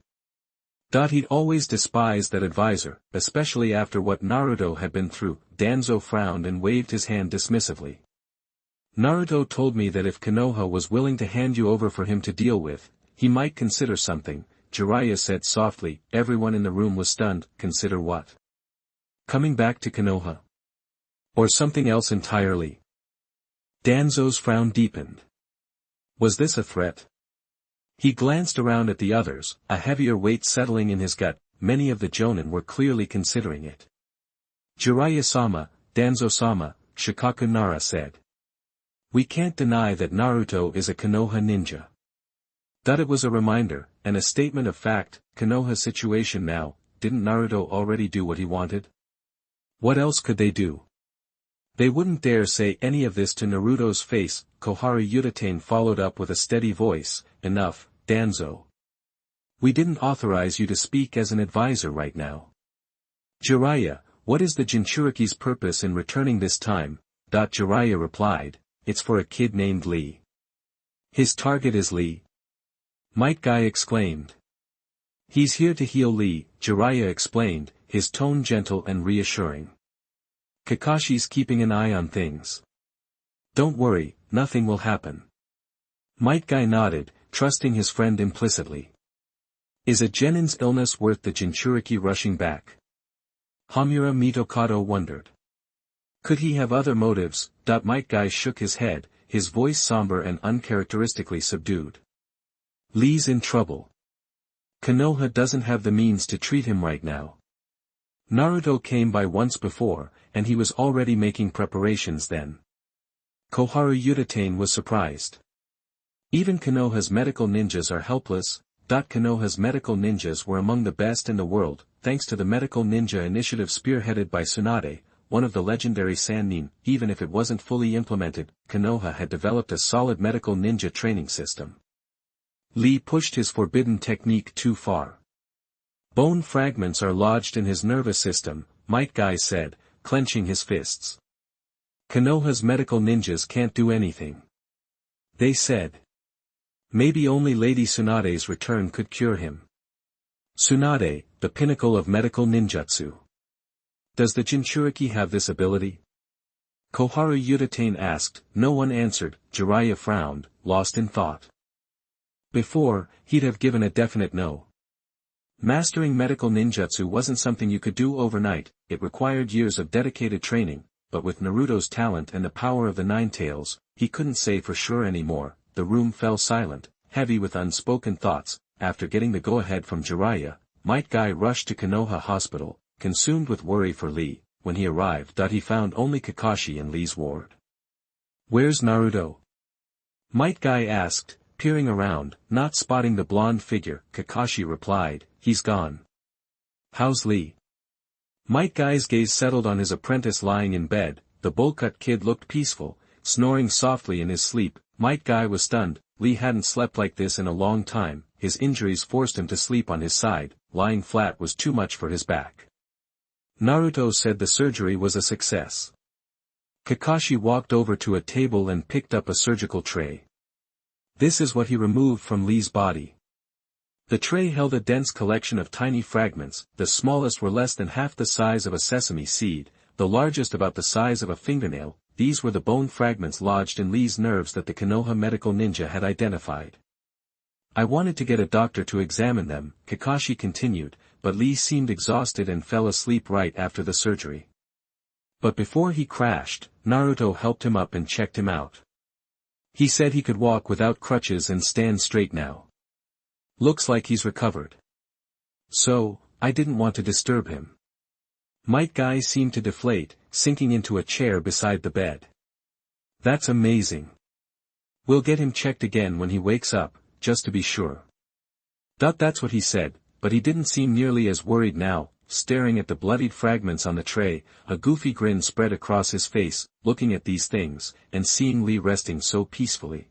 He'd always despised that advisor, especially after what Naruto had been through. Danzo frowned and waved his hand dismissively. Naruto told me that if Konoha was willing to hand you over for him to deal with, he might consider something, Jiraiya said softly. Everyone in the room was stunned. Consider what? Coming back to Konoha? Or something else entirely? Danzo's frown deepened. Was this a threat? He glanced around at the others, a heavier weight settling in his gut. Many of the Jonin were clearly considering it. Jiraiya-sama, Danzo-sama, Shikaku Nara said. We can't deny that Naruto is a Konoha ninja. It was a reminder, and a statement of fact. Konoha's situation now, didn't Naruto already do what he wanted? What else could they do? They wouldn't dare say any of this to Naruto's face. Koharu Uchiha followed up with a steady voice. Enough, Danzo. We didn't authorize you to speak as an advisor right now. Jiraiya, what is the Jinchuriki's purpose in returning this time? Jiraiya replied, it's for a kid named Lee. His target is Lee? Might Guy exclaimed. He's here to heal Lee, Jiraiya explained, his tone gentle and reassuring. Kakashi's keeping an eye on things. Don't worry, nothing will happen. Might Guy nodded, trusting his friend implicitly. Is a genin's illness worth the Jinchuriki rushing back? Hamura Mitokado wondered. Could he have other motives? Might Guy shook his head, his voice somber and uncharacteristically subdued. Lee's in trouble. Konoha doesn't have the means to treat him right now. Naruto came by once before, and he was already making preparations then. Koharu Uchiha was surprised. Even Konoha's medical ninjas are helpless. Konoha's medical ninjas were among the best in the world, thanks to the medical ninja initiative spearheaded by Tsunade, one of the legendary Sannin. Even if it wasn't fully implemented, Konoha had developed a solid medical ninja training system. Lee pushed his forbidden technique too far. Bone fragments are lodged in his nervous system, Might Guy said, clenching his fists. Konoha's medical ninjas can't do anything. They said. Maybe only Lady Tsunade's return could cure him. Tsunade, the pinnacle of medical ninjutsu. Does the Jinchuriki have this ability? Koharu Uchiha asked. No one answered. Jiraiya frowned, lost in thought. Before, he'd have given a definite no. Mastering medical ninjutsu wasn't something you could do overnight. It required years of dedicated training, but with Naruto's talent and the power of the Nine Tails, he couldn't say for sure anymore. The room fell silent, heavy with unspoken thoughts. After getting the go-ahead from Jiraiya, Might Guy rushed to Konoha Hospital, consumed with worry for Lee. When he arrived, he found only Kakashi in Lee's ward. Where's Naruto? Might Guy asked, peering around, not spotting the blonde figure. Kakashi replied, he's gone. How's Lee? Might Guy's gaze settled on his apprentice lying in bed. The bowl-cut kid looked peaceful, snoring softly in his sleep. Might Guy was stunned. Lee hadn't slept like this in a long time. His injuries forced him to sleep on his side. Lying flat was too much for his back. Naruto said the surgery was a success. Kakashi walked over to a table and picked up a surgical tray. This is what he removed from Lee's body. The tray held a dense collection of tiny fragments, the smallest were less than half the size of a sesame seed, the largest about the size of a fingernail. These were the bone fragments lodged in Lee's nerves that the Konoha medical ninja had identified. I wanted to get a doctor to examine them, Kakashi continued, but Lee seemed exhausted and fell asleep right after the surgery. But before he crashed, Naruto helped him up and checked him out. He said he could walk without crutches and stand straight now. Looks like he's recovered. So, I didn't want to disturb him. Might Guy seemed to deflate, sinking into a chair beside the bed. That's amazing. We'll get him checked again when he wakes up, just to be sure. That's what he said, but he didn't seem nearly as worried now, staring at the bloodied fragments on the tray. A goofy grin spread across his face, looking at these things, and seeing Lee resting so peacefully.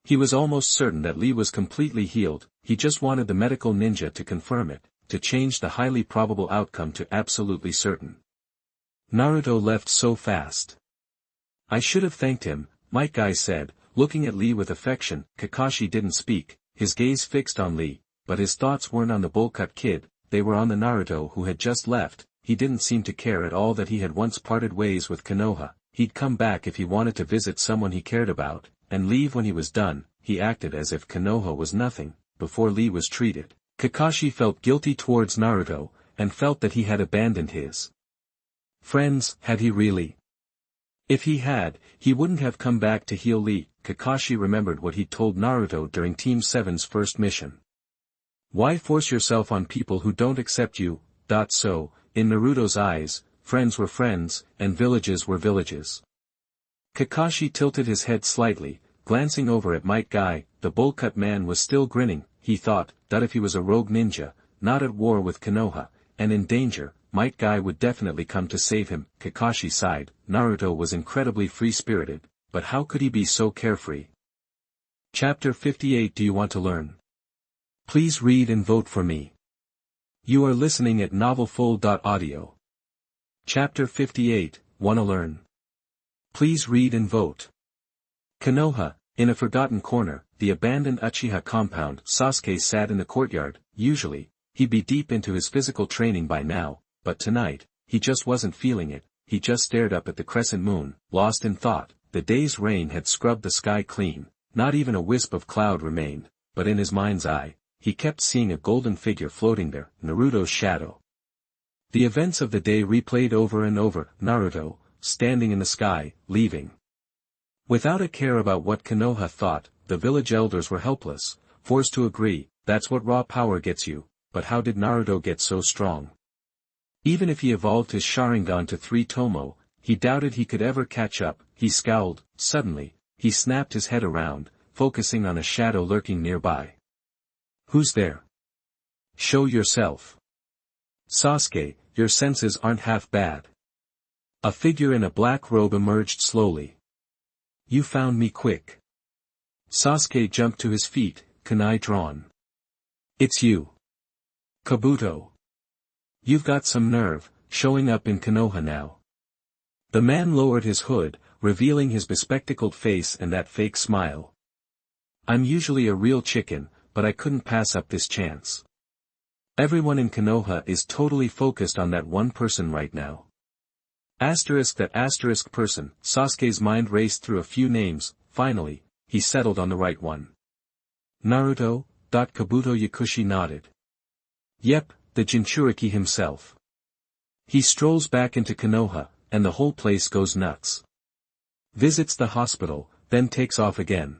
He was almost certain that Lee was completely healed, he just wanted the medical ninja to confirm it, to change the highly probable outcome to absolutely certain. Naruto left so fast. I should have thanked him, Might Guy said, looking at Lee with affection. Kakashi didn't speak, his gaze fixed on Lee, but his thoughts weren't on the bowl-cut kid, they were on the Naruto who had just left. He didn't seem to care at all that he had once parted ways with Konoha. He'd come back if he wanted to visit someone he cared about, and leave when he was done. He acted as if Konoha was nothing, before Lee was treated. Kakashi felt guilty towards Naruto, and felt that he had abandoned his friends. Had he really? If he had, he wouldn't have come back to heal Lee. Kakashi remembered what he'd told Naruto during Team 7's first mission. Why force yourself on people who don't accept you? So, in Naruto's eyes, friends were friends, and villages were villages. Kakashi tilted his head slightly, glancing over at Might Guy. The bowl-cut man was still grinning. He thought, that if he was a rogue ninja, not at war with Konoha, and in danger, Might Guy would definitely come to save him. Kakashi sighed. Naruto was incredibly free-spirited, but how could he be so carefree? Chapter 58. Do you want to learn? Please read and vote for me. You are listening at novelfull.audio. Chapter 58. Wanna learn? Please read and vote. Konoha, in a forgotten corner, the abandoned Uchiha compound. Sasuke sat in the courtyard. Usually, he'd be deep into his physical training by now, but tonight, he just wasn't feeling it. He just stared up at the crescent moon, lost in thought. The day's rain had scrubbed the sky clean, not even a wisp of cloud remained, but in his mind's eye, he kept seeing a golden figure floating there, Naruto's shadow. The events of the day replayed over and over. Naruto, standing in the sky, leaving. Without a care about what Konoha thought, the village elders were helpless, forced to agree. That's what raw power gets you. But how did Naruto get so strong? Even if he evolved his Sharingan to 3 Tomo, he doubted he could ever catch up. He scowled. Suddenly, he snapped his head around, focusing on a shadow lurking nearby. Who's there? Show yourself. Sasuke, your senses aren't half bad. A figure in a black robe emerged slowly. You found me quick. Sasuke jumped to his feet, kunai drawn. It's you. Kabuto. You've got some nerve, showing up in Konoha now. The man lowered his hood, revealing his bespectacled face and that fake smile. I'm usually a real chicken, but I couldn't pass up this chance. Everyone in Konoha is totally focused on that one person right now. That asterisk person. Sasuke's mind raced through a few names. Finally, he settled on the right one. Naruto. Kabuto Yakushi nodded. Yep, the Jinchuriki himself. He strolls back into Konoha, and the whole place goes nuts. Visits the hospital, then takes off again.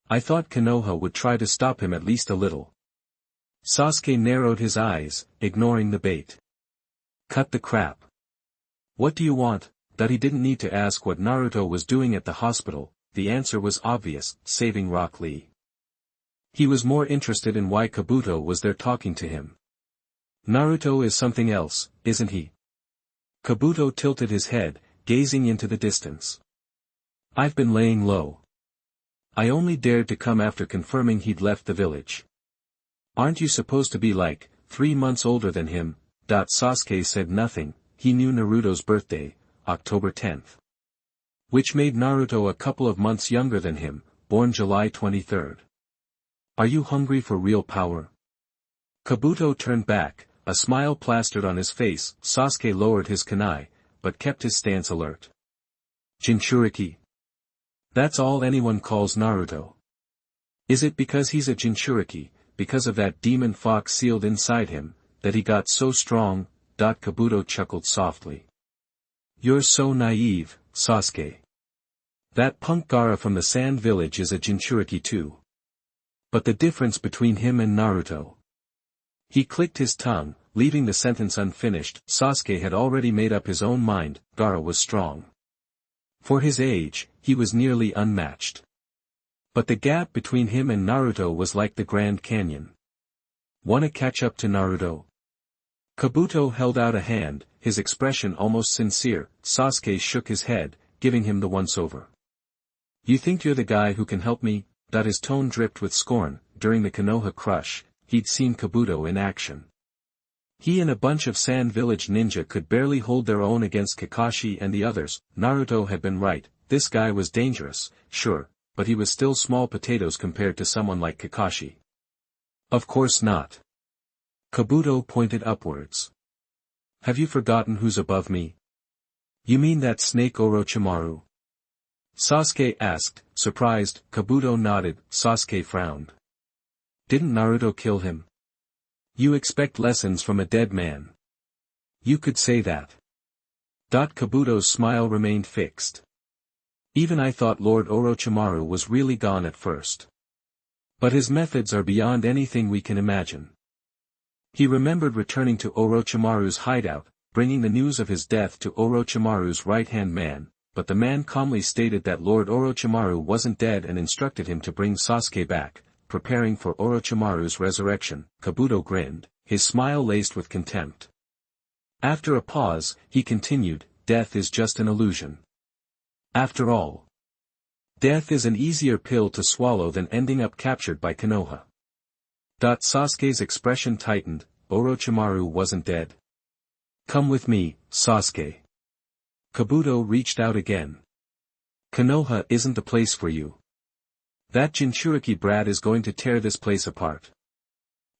I thought Konoha would try to stop him at least a little. Sasuke narrowed his eyes, ignoring the bait. Cut the crap. What do you want? That he didn't need to ask what Naruto was doing at the hospital. The answer was obvious, saving Rock Lee. He was more interested in why Kabuto was there talking to him. Naruto is something else, isn't he? Kabuto tilted his head, gazing into the distance. I've been laying low. I only dared to come after confirming he'd left the village. Aren't you supposed to be like 3 months older than him? Sasuke said nothing. He knew Naruto's birthday, October 10th. which made Naruto a couple of months younger than him, born July 23. Are you hungry for real power? Kabuto turned back, a smile plastered on his face. Sasuke lowered his kunai, but kept his stance alert. Jinchuriki. That's all anyone calls Naruto. Is it because he's a Jinchuriki, because of that demon fox sealed inside him, that he got so strong? Kabuto chuckled softly. You're so naive, Sasuke. That punk Gaara from the Sand Village is a Jinchuriki too. But the difference between him and Naruto. He clicked his tongue, leaving the sentence unfinished. Sasuke had already made up his own mind. Gaara was strong. For his age, he was nearly unmatched. But the gap between him and Naruto was like the Grand Canyon. Wanna catch up to Naruto? Kabuto held out a hand, his expression almost sincere. Sasuke shook his head, giving him the once-over. You think you're the guy who can help me? His tone dripped with scorn. During the Konoha crush, he'd seen Kabuto in action. He and a bunch of Sand Village ninja could barely hold their own against Kakashi and the others. Naruto had been right, this guy was dangerous, sure, but he was still small potatoes compared to someone like Kakashi. Of course not. Kabuto pointed upwards. Have you forgotten who's above me? You mean that snake Orochimaru? Sasuke asked, surprised. Kabuto nodded. Sasuke frowned. Didn't Naruto kill him? You expect lessons from a dead man. You could say that. Kabuto's smile remained fixed. Even I thought Lord Orochimaru was really gone at first. But his methods are beyond anything we can imagine. He remembered returning to Orochimaru's hideout, bringing the news of his death to Orochimaru's right-hand man, but the man calmly stated that Lord Orochimaru wasn't dead and instructed him to bring Sasuke back, preparing for Orochimaru's resurrection. Kabuto grinned, his smile laced with contempt. After a pause, he continued, death is just an illusion. After all, death is an easier pill to swallow than ending up captured by Konoha. Sasuke's expression tightened. Orochimaru wasn't dead. Come with me, Sasuke. Kabuto reached out again. Konoha isn't the place for you. That Jinchuriki brat is going to tear this place apart.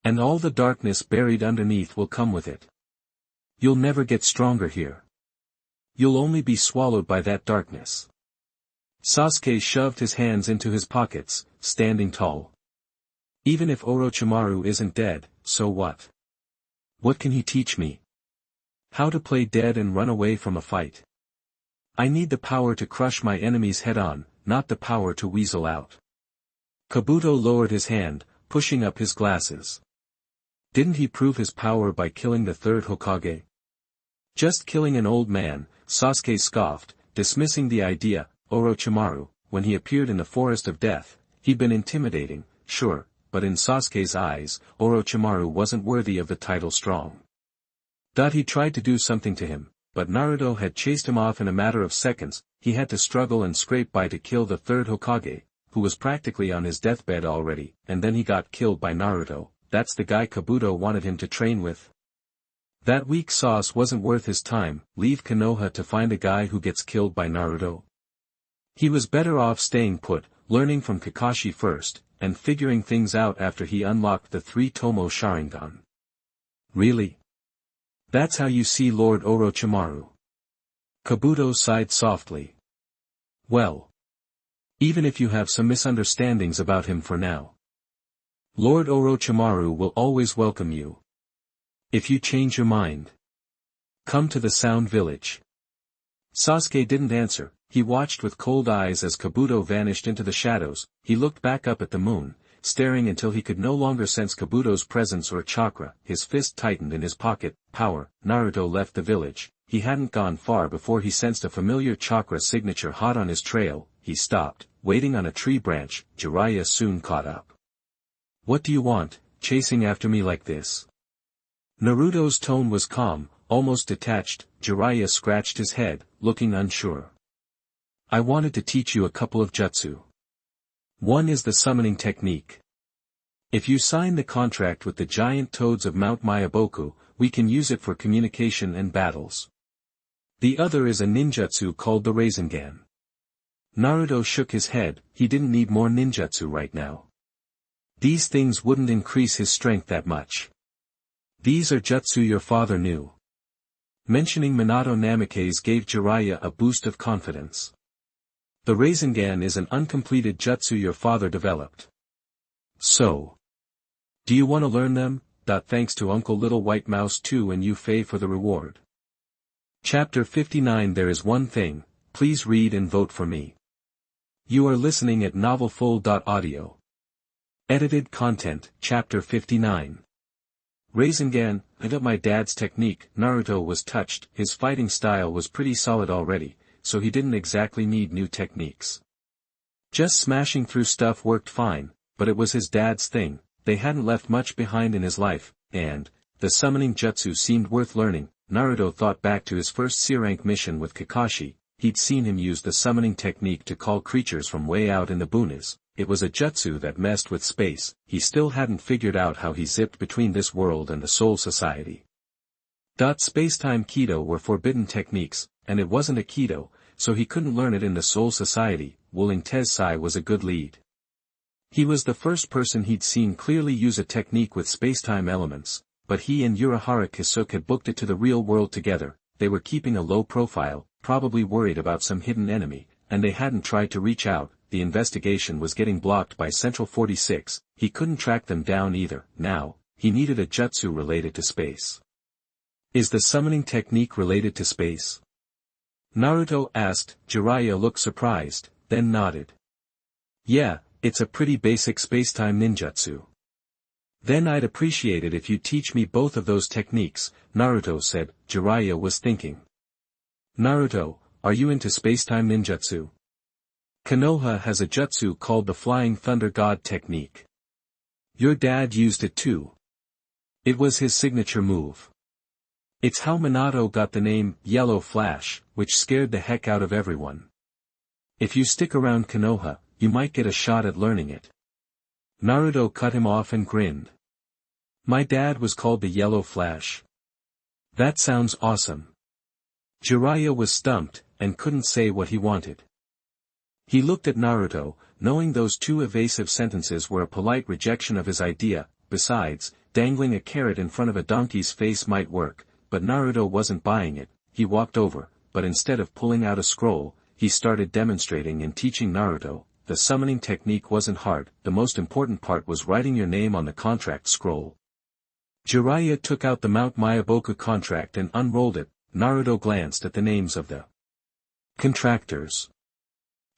And all the darkness buried underneath will come with it. You'll never get stronger here. You'll only be swallowed by that darkness. Sasuke shoved his hands into his pockets, standing tall. Even if Orochimaru isn't dead, so what? What can he teach me? How to play dead and run away from a fight. I need the power to crush my enemies head-on, not the power to weasel out. Kabuto lowered his hand, pushing up his glasses. Didn't he prove his power by killing the third Hokage? Just killing an old man, Sasuke scoffed, dismissing the idea. Orochimaru, when he appeared in the Forest of Death, he'd been intimidating, sure, but in Sasuke's eyes, Orochimaru wasn't worthy of the title strong. He tried to do something to him, but Naruto had chased him off in a matter of seconds. He had to struggle and scrape by to kill the third Hokage, who was practically on his deathbed already, and then he got killed by Naruto. That's the guy Kabuto wanted him to train with. That weak sauce wasn't worth his time. Leave Konoha to find a guy who gets killed by Naruto. He was better off staying put, learning from Kakashi first, and figuring things out after he unlocked the 3-Tomo Sharingan. Really? That's how you see Lord Orochimaru? Kabuto sighed softly. Well, even if you have some misunderstandings about him for now, Lord Orochimaru will always welcome you. If you change your mind, come to the Sound Village. Sasuke didn't answer. He watched with cold eyes as Kabuto vanished into the shadows. He looked back up at the moon, staring until he could no longer sense Kabuto's presence or chakra. His fist tightened in his pocket. Power. Naruto left the village. He hadn't gone far before he sensed a familiar chakra signature hot on his trail. He stopped, waiting on a tree branch. Jiraiya soon caught up. What do you want, chasing after me like this? Naruto's tone was calm, almost detached. Jiraiya scratched his head, looking unsure. I wanted to teach you a couple of jutsu. One is the summoning technique. If you sign the contract with the giant toads of Mount Myaboku, we can use it for communication and battles. The other is a ninjutsu called the Rasengan. Naruto shook his head, he didn't need more ninjutsu right now. These things wouldn't increase his strength that much. These are jutsu your father knew. Mentioning Minato Namikaze gave Jiraiya a boost of confidence. The Rasengan is an uncompleted jutsu your father developed. So. Do you want to learn them? Thanks to Uncle Little White Mouse 2 and you Fei for the reward. Chapter 59 There is one thing, please read and vote for me. You are listening at novelfull.audio. Edited content, Chapter 59. Rasengan, my dad's technique. Naruto was touched, his fighting style was pretty solid already, so he didn't exactly need new techniques. Just smashing through stuff worked fine, but it was his dad's thing, they hadn't left much behind in his life, and, the summoning jutsu seemed worth learning. Naruto thought back to his first C-rank mission with Kakashi, he'd seen him use the summoning technique to call creatures from way out in the boonies. It was a jutsu that messed with space, he still hadn't figured out how he zipped between this world and the Soul Society. Spacetime Kido were forbidden techniques, and it wasn't a Kido, so he couldn't learn it in the Soul Society. Wuling Tensai was a good lead. He was the first person he'd seen clearly use a technique with spacetime elements, but he and Urahara Kisuke had booked it to the real world together. They were keeping a low profile, probably worried about some hidden enemy, and they hadn't tried to reach out. The investigation was getting blocked by Central 46, he couldn't track them down either. Now, he needed a jutsu related to space. Is the summoning technique related to space? Naruto asked. Jiraiya looked surprised, then nodded. Yeah, it's a pretty basic spacetime ninjutsu. Then I'd appreciate it if you teach me both of those techniques, Naruto said. Jiraiya was thinking. Naruto, are you into spacetime ninjutsu? Konoha has a jutsu called the Flying Thunder God technique. Your dad used it too. It was his signature move. It's how Minato got the name Yellow Flash, which scared the heck out of everyone. If you stick around Konoha, you might get a shot at learning it. Naruto cut him off and grinned. My dad was called the Yellow Flash. That sounds awesome. Jiraiya was stumped, and couldn't say what he wanted. He looked at Naruto, knowing those two evasive sentences were a polite rejection of his idea. Besides, dangling a carrot in front of a donkey's face might work, but Naruto wasn't buying it. He walked over, but instead of pulling out a scroll, he started demonstrating and teaching Naruto. The summoning technique wasn't hard, the most important part was writing your name on the contract scroll. Jiraiya took out the Mount Myaboku contract and unrolled it. Naruto glanced at the names of the contractors.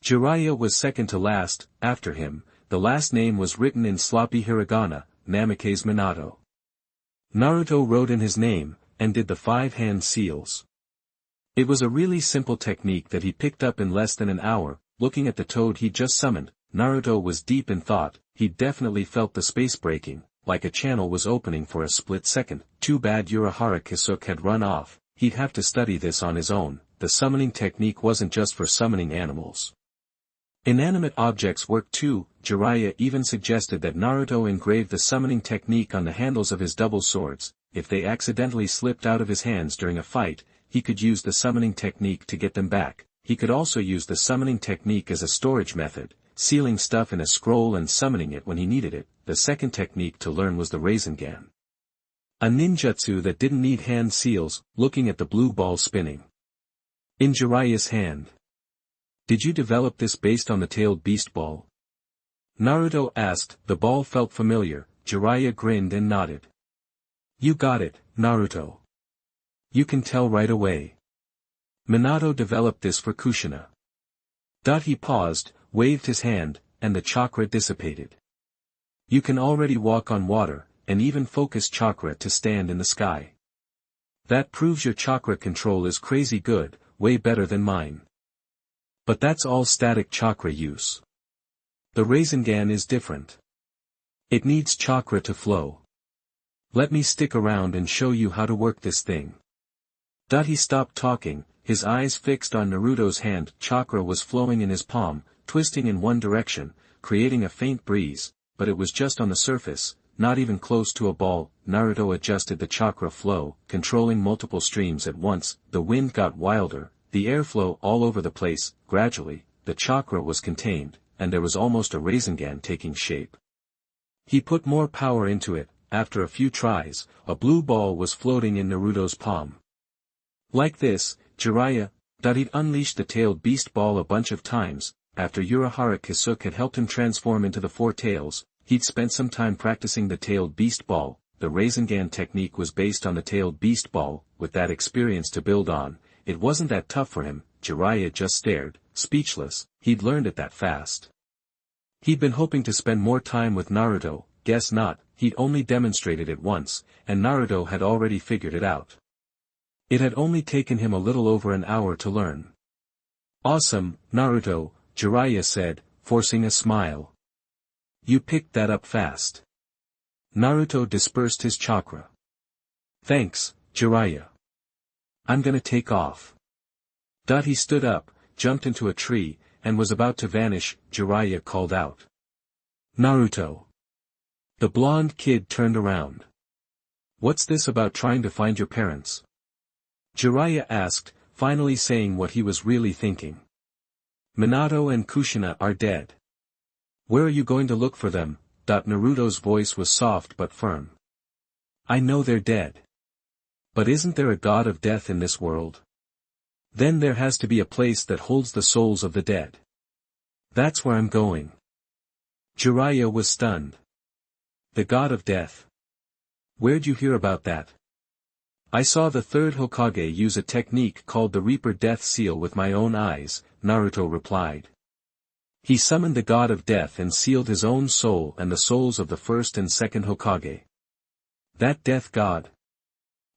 Jiraiya was second to last. After him, the last name was written in sloppy hiragana, Namikaze Minato. Naruto wrote in his name, and did the 5 hand seals. It was a really simple technique that he picked up in less than an hour. Looking at the toad he just summoned, Naruto was deep in thought. He'd definitely felt the space breaking, like a channel was opening for a split second. Too bad Urahara Kisuke had run off, he'd have to study this on his own. The summoning technique wasn't just for summoning animals. Inanimate objects worked too. Jiraiya even suggested that Naruto engrave the summoning technique on the handles of his double swords. If they accidentally slipped out of his hands during a fight, he could use the summoning technique to get them back. He could also use the summoning technique as a storage method, sealing stuff in a scroll and summoning it when he needed it. The second technique to learn was the Rasengan. A ninjutsu that didn't need hand seals. Looking at the blue ball spinning in Jiraiya's hand. Did you develop this based on the tailed beast ball? Naruto asked. The ball felt familiar. Jiraiya grinned and nodded. You got it, Naruto. You can tell right away. Minato developed this for Kushina. He paused, waved his hand, and the chakra dissipated. You can already walk on water, and even focus chakra to stand in the sky. That proves your chakra control is crazy good, way better than mine. But that's all static chakra use. The Rasengan is different. It needs chakra to flow. Let me stick around and show you how to work this thing. He stopped talking, his eyes fixed on Naruto's hand. Chakra was flowing in his palm, twisting in one direction, creating a faint breeze, but it was just on the surface, not even close to a ball. Naruto adjusted the chakra flow, controlling multiple streams at once. The wind got wilder, the airflow all over the place. Gradually, the chakra was contained, and there was almost a Rasengan taking shape. He put more power into it. After a few tries, a blue ball was floating in Naruto's palm. Like this, Jiraiya, he'd unleashed the tailed beast ball a bunch of times. After Urahara Kisuke had helped him transform into the four tails, he'd spent some time practicing the tailed beast ball. The Rasengan technique was based on the tailed beast ball. With that experience to build on, it wasn't that tough for him. Jiraiya just stared, speechless. He'd learned it that fast. He'd been hoping to spend more time with Naruto. Guess not, he'd only demonstrated it once, and Naruto had already figured it out. It had only taken him a little over an hour to learn. Awesome, Naruto, Jiraiya said, forcing a smile. You picked that up fast. Naruto dispersed his chakra. Thanks, Jiraiya. I'm gonna take off. He stood up, jumped into a tree, and was about to vanish. Jiraiya called out. Naruto. The blonde kid turned around. What's this about trying to find your parents? Jiraiya asked, finally saying what he was really thinking. Minato and Kushina are dead. Where are you going to look for them? Naruto's voice was soft but firm. I know they're dead. But isn't there a god of death in this world? Then there has to be a place that holds the souls of the dead. That's where I'm going. Jiraiya was stunned. The god of death. Where'd you hear about that? I saw the third Hokage use a technique called the Reaper Death Seal with my own eyes, Naruto replied. He summoned the god of death and sealed his own soul and the souls of the first and second Hokage. That death god.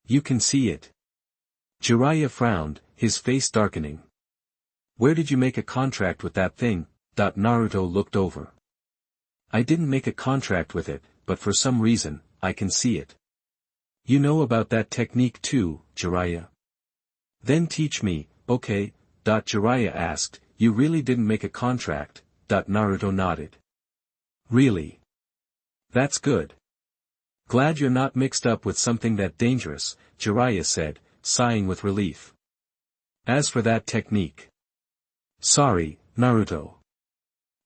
You can see it. Jiraiya frowned, his face darkening. Where did you make a contract with that thing? Naruto looked over. I didn't make a contract with it, but for some reason, I can see it. You know about that technique too, Jiraiya? Then teach me, okay? Jiraiya asked, you really didn't make a contract? Naruto nodded. Really? That's good. Glad you're not mixed up with something that dangerous, Jiraiya said, sighing with relief. As for that technique. Sorry, Naruto.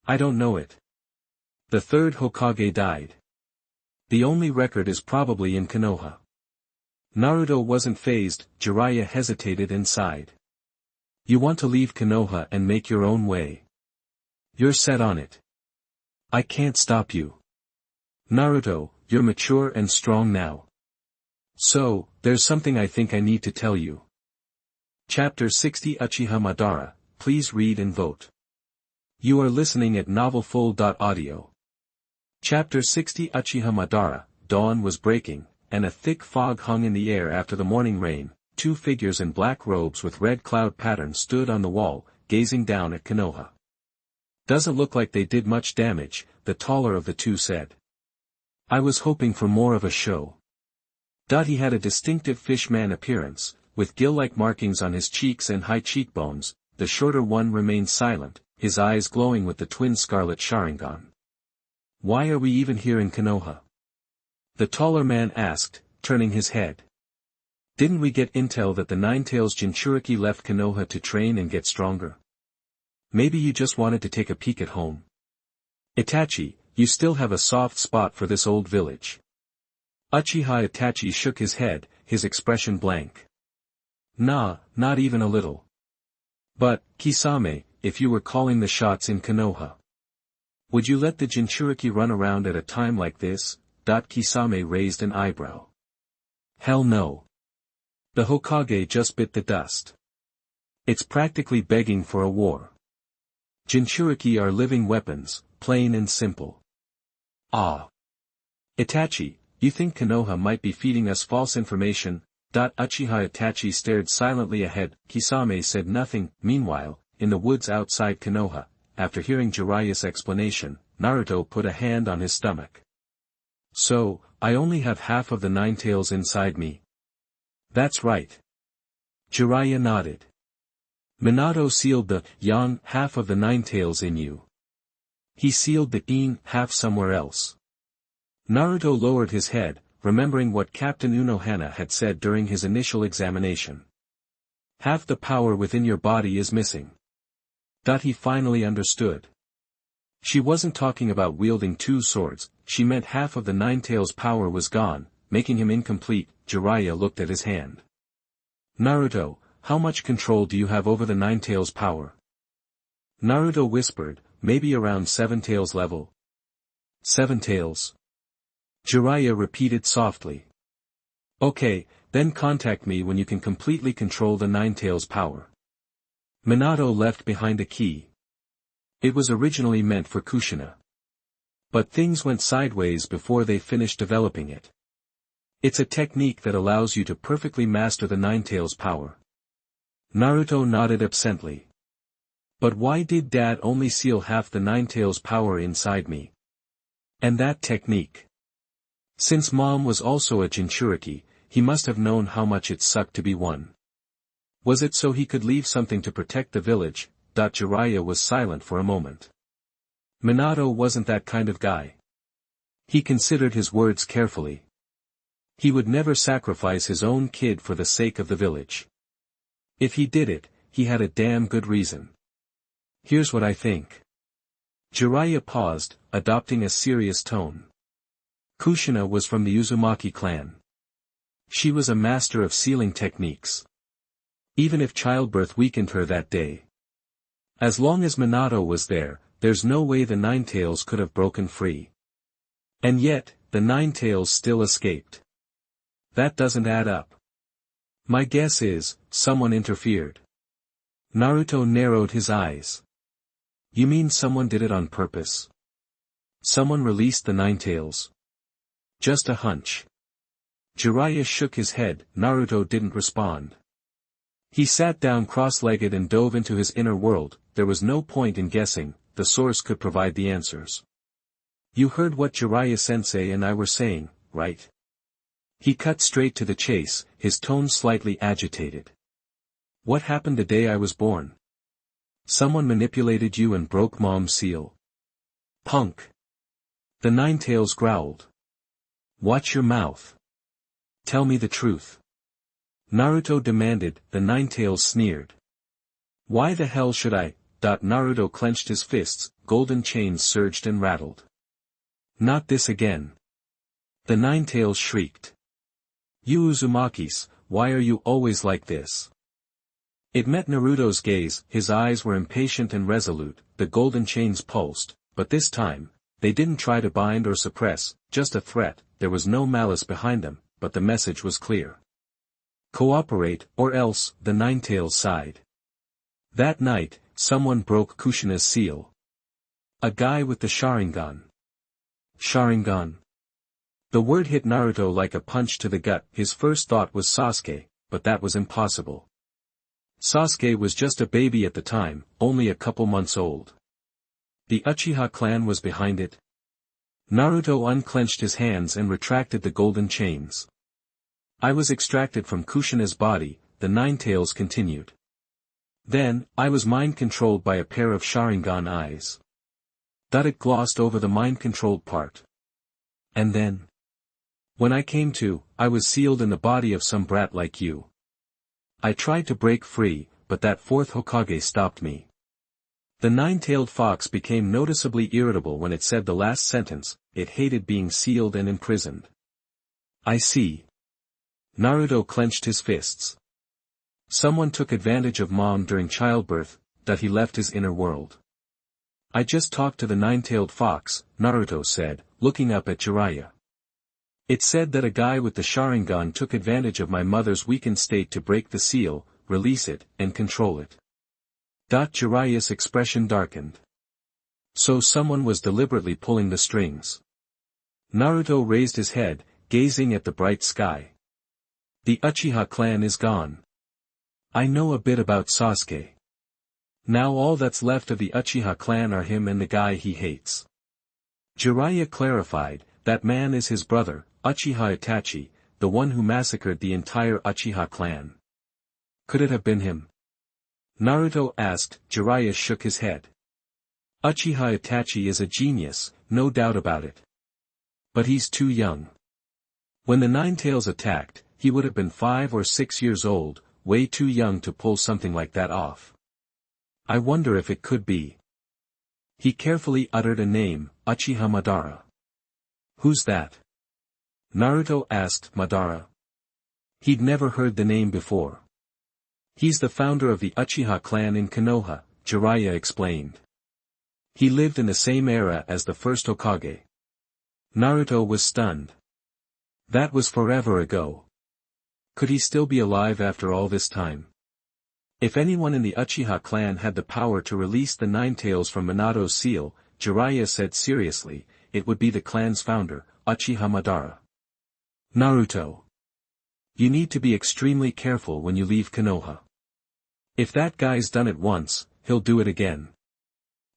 I don't know it. The third Hokage died. The only record is probably in Konoha. Naruto wasn't fazed. Jiraiya hesitated and sighed. You want to leave Konoha and make your own way. You're set on it. I can't stop you. Naruto, you're mature and strong now. So, there's something I think I need to tell you. Chapter 60 Uchiha Madara, please read and vote. You are listening at novelfull.audio. Chapter 60 Uchiha Madara. Dawn was breaking, and a thick fog hung in the air after the morning rain. Two figures in black robes with red cloud patterns stood on the wall, gazing down at Konoha. Doesn't look like they did much damage, the taller of the two said. I was hoping for more of a show. He had a distinctive fishman appearance, with gill-like markings on his cheeks and high cheekbones. The shorter one remained silent, his eyes glowing with the twin scarlet Sharingan. Why are we even here in Konoha? The taller man asked, turning his head. Didn't we get intel that the Nine-Tails Jinchuriki left Konoha to train and get stronger? Maybe you just wanted to take a peek at home. Itachi, you still have a soft spot for this old village. Uchiha Itachi shook his head, his expression blank. Nah, not even a little. But, Kisame, if you were calling the shots in Konoha, would you let the Jinchuriki run around at a time like this? Kisame raised an eyebrow. Hell no. The Hokage just bit the dust. It's practically begging for a war. Jinchuriki are living weapons, plain and simple. Ah. Itachi, you think Konoha might be feeding us false information? Uchiha Itachi stared silently ahead. Kisame said nothing. Meanwhile, in the woods outside Konoha, after hearing Jiraiya's explanation, Naruto put a hand on his stomach. So, I only have half of the Nine-Tails inside me. That's right. Jiraiya nodded. Minato sealed the yang half of the Nine-Tails in you. He sealed the yin half somewhere else. Naruto lowered his head, remembering what Captain Unohana had said during his initial examination. Half the power within your body is missing. He finally understood. She wasn't talking about wielding two swords, she meant half of the Nine-Tails' power was gone, making him incomplete. Jiraiya looked at his hand. Naruto, how much control do you have over the Nine-Tails' power? Naruto whispered, maybe around Seven Tails level. Seven Tails. Jiraiya repeated softly. Okay, then contact me when you can completely control the Nine-Tails' power. Minato left behind a key. It was originally meant for Kushina. But things went sideways before they finished developing it. It's a technique that allows you to perfectly master the Nine-Tails' power. Naruto nodded absently. But why did Dad only seal half the Nine-Tails' power inside me? And that technique? Since Mom was also a Jinchuriki, he must have known how much it sucked to be one. Was it so he could leave something to protect the village? Jiraiya was silent for a moment. Minato wasn't that kind of guy. He considered his words carefully. He would never sacrifice his own kid for the sake of the village. If he did it, he had a damn good reason. Here's what I think. Jiraiya paused, adopting a serious tone. Kushina was from the Uzumaki clan. She was a master of sealing techniques. Even if childbirth weakened her that day. As long as Minato was there, there's no way the Nine-Tails could have broken free. And yet, the Nine-Tails still escaped. That doesn't add up. My guess is, someone interfered. Naruto narrowed his eyes. You mean someone did it on purpose? Someone released the Nine-Tails? Just a hunch. Jiraiya shook his head. Naruto didn't respond. He sat down cross-legged and dove into his inner world. There was no point in guessing, the source could provide the answers. You heard what Jiraiya-sensei and I were saying, right? He cut straight to the chase, his tone slightly agitated. What happened the day I was born? Someone manipulated you and broke Mom's seal. Punk. The Nine-Tails growled. Watch your mouth. Tell me the truth. Naruto demanded. The Nine-Tails sneered. Why the hell should I? Naruto clenched his fists, golden chains surged and rattled. Not this again. The Nine-Tails shrieked. You Uzumakis, why are you always like this? It met Naruto's gaze, his eyes were impatient and resolute, the golden chains pulsed, but this time, they didn't try to bind or suppress, just a threat. There was no malice behind them, but the message was clear. Cooperate, or else, the Nine-Tails sighed. That night, someone broke Kushina's seal. A guy with the Sharingan. Sharingan. The word hit Naruto like a punch to the gut. His first thought was Sasuke, but that was impossible. Sasuke was just a baby at the time, only a couple months old. The Uchiha clan was behind it. Naruto unclenched his hands and retracted the golden chains. I was extracted from Kushina's body, the Nine-Tails continued. Then, I was mind-controlled by a pair of Sharingan eyes. It glossed over the mind-controlled part. And then? When I came to, I was sealed in the body of some brat like you. I tried to break free, but that fourth Hokage stopped me. The nine-tailed fox became noticeably irritable when it said the last sentence. It hated being sealed and imprisoned. I see. Naruto clenched his fists. Someone took advantage of Mom during childbirth, that he left his inner world. I just talked to the nine-tailed fox, Naruto said, looking up at Jiraiya. It said that a guy with the Sharingan took advantage of my mother's weakened state to break the seal, release it, and control it. Jiraiya's expression darkened. So someone was deliberately pulling the strings. Naruto raised his head, gazing at the bright sky. The Uchiha clan is gone. I know a bit about Sasuke. Now all that's left of the Uchiha clan are him and the guy he hates. Jiraiya clarified, that man is his brother, Uchiha Itachi, the one who massacred the entire Uchiha clan. Could it have been him? Naruto asked. Jiraiya shook his head. Uchiha Itachi is a genius, no doubt about it. But he's too young. When the Nine-Tails attacked, he would have been 5 or 6 years old, way too young to pull something like that off. I wonder if it could be. He carefully uttered a name, Uchiha Madara. Who's that? Naruto asked Madara. He'd never heard the name before. He's the founder of the Uchiha clan in Konoha, Jiraiya explained. He lived in the same era as the first Hokage. Naruto was stunned. That was forever ago. Could he still be alive after all this time? If anyone in the Uchiha clan had the power to release the Nine Tails from Minato's seal, Jiraiya said seriously, it would be the clan's founder, Uchiha Madara. Naruto. You need to be extremely careful when you leave Konoha. If that guy's done it once, he'll do it again.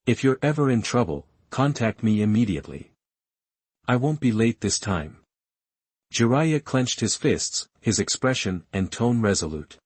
If you're ever in trouble, contact me immediately. I won't be late this time. Jiraiya clenched his fists, his expression and tone resolute.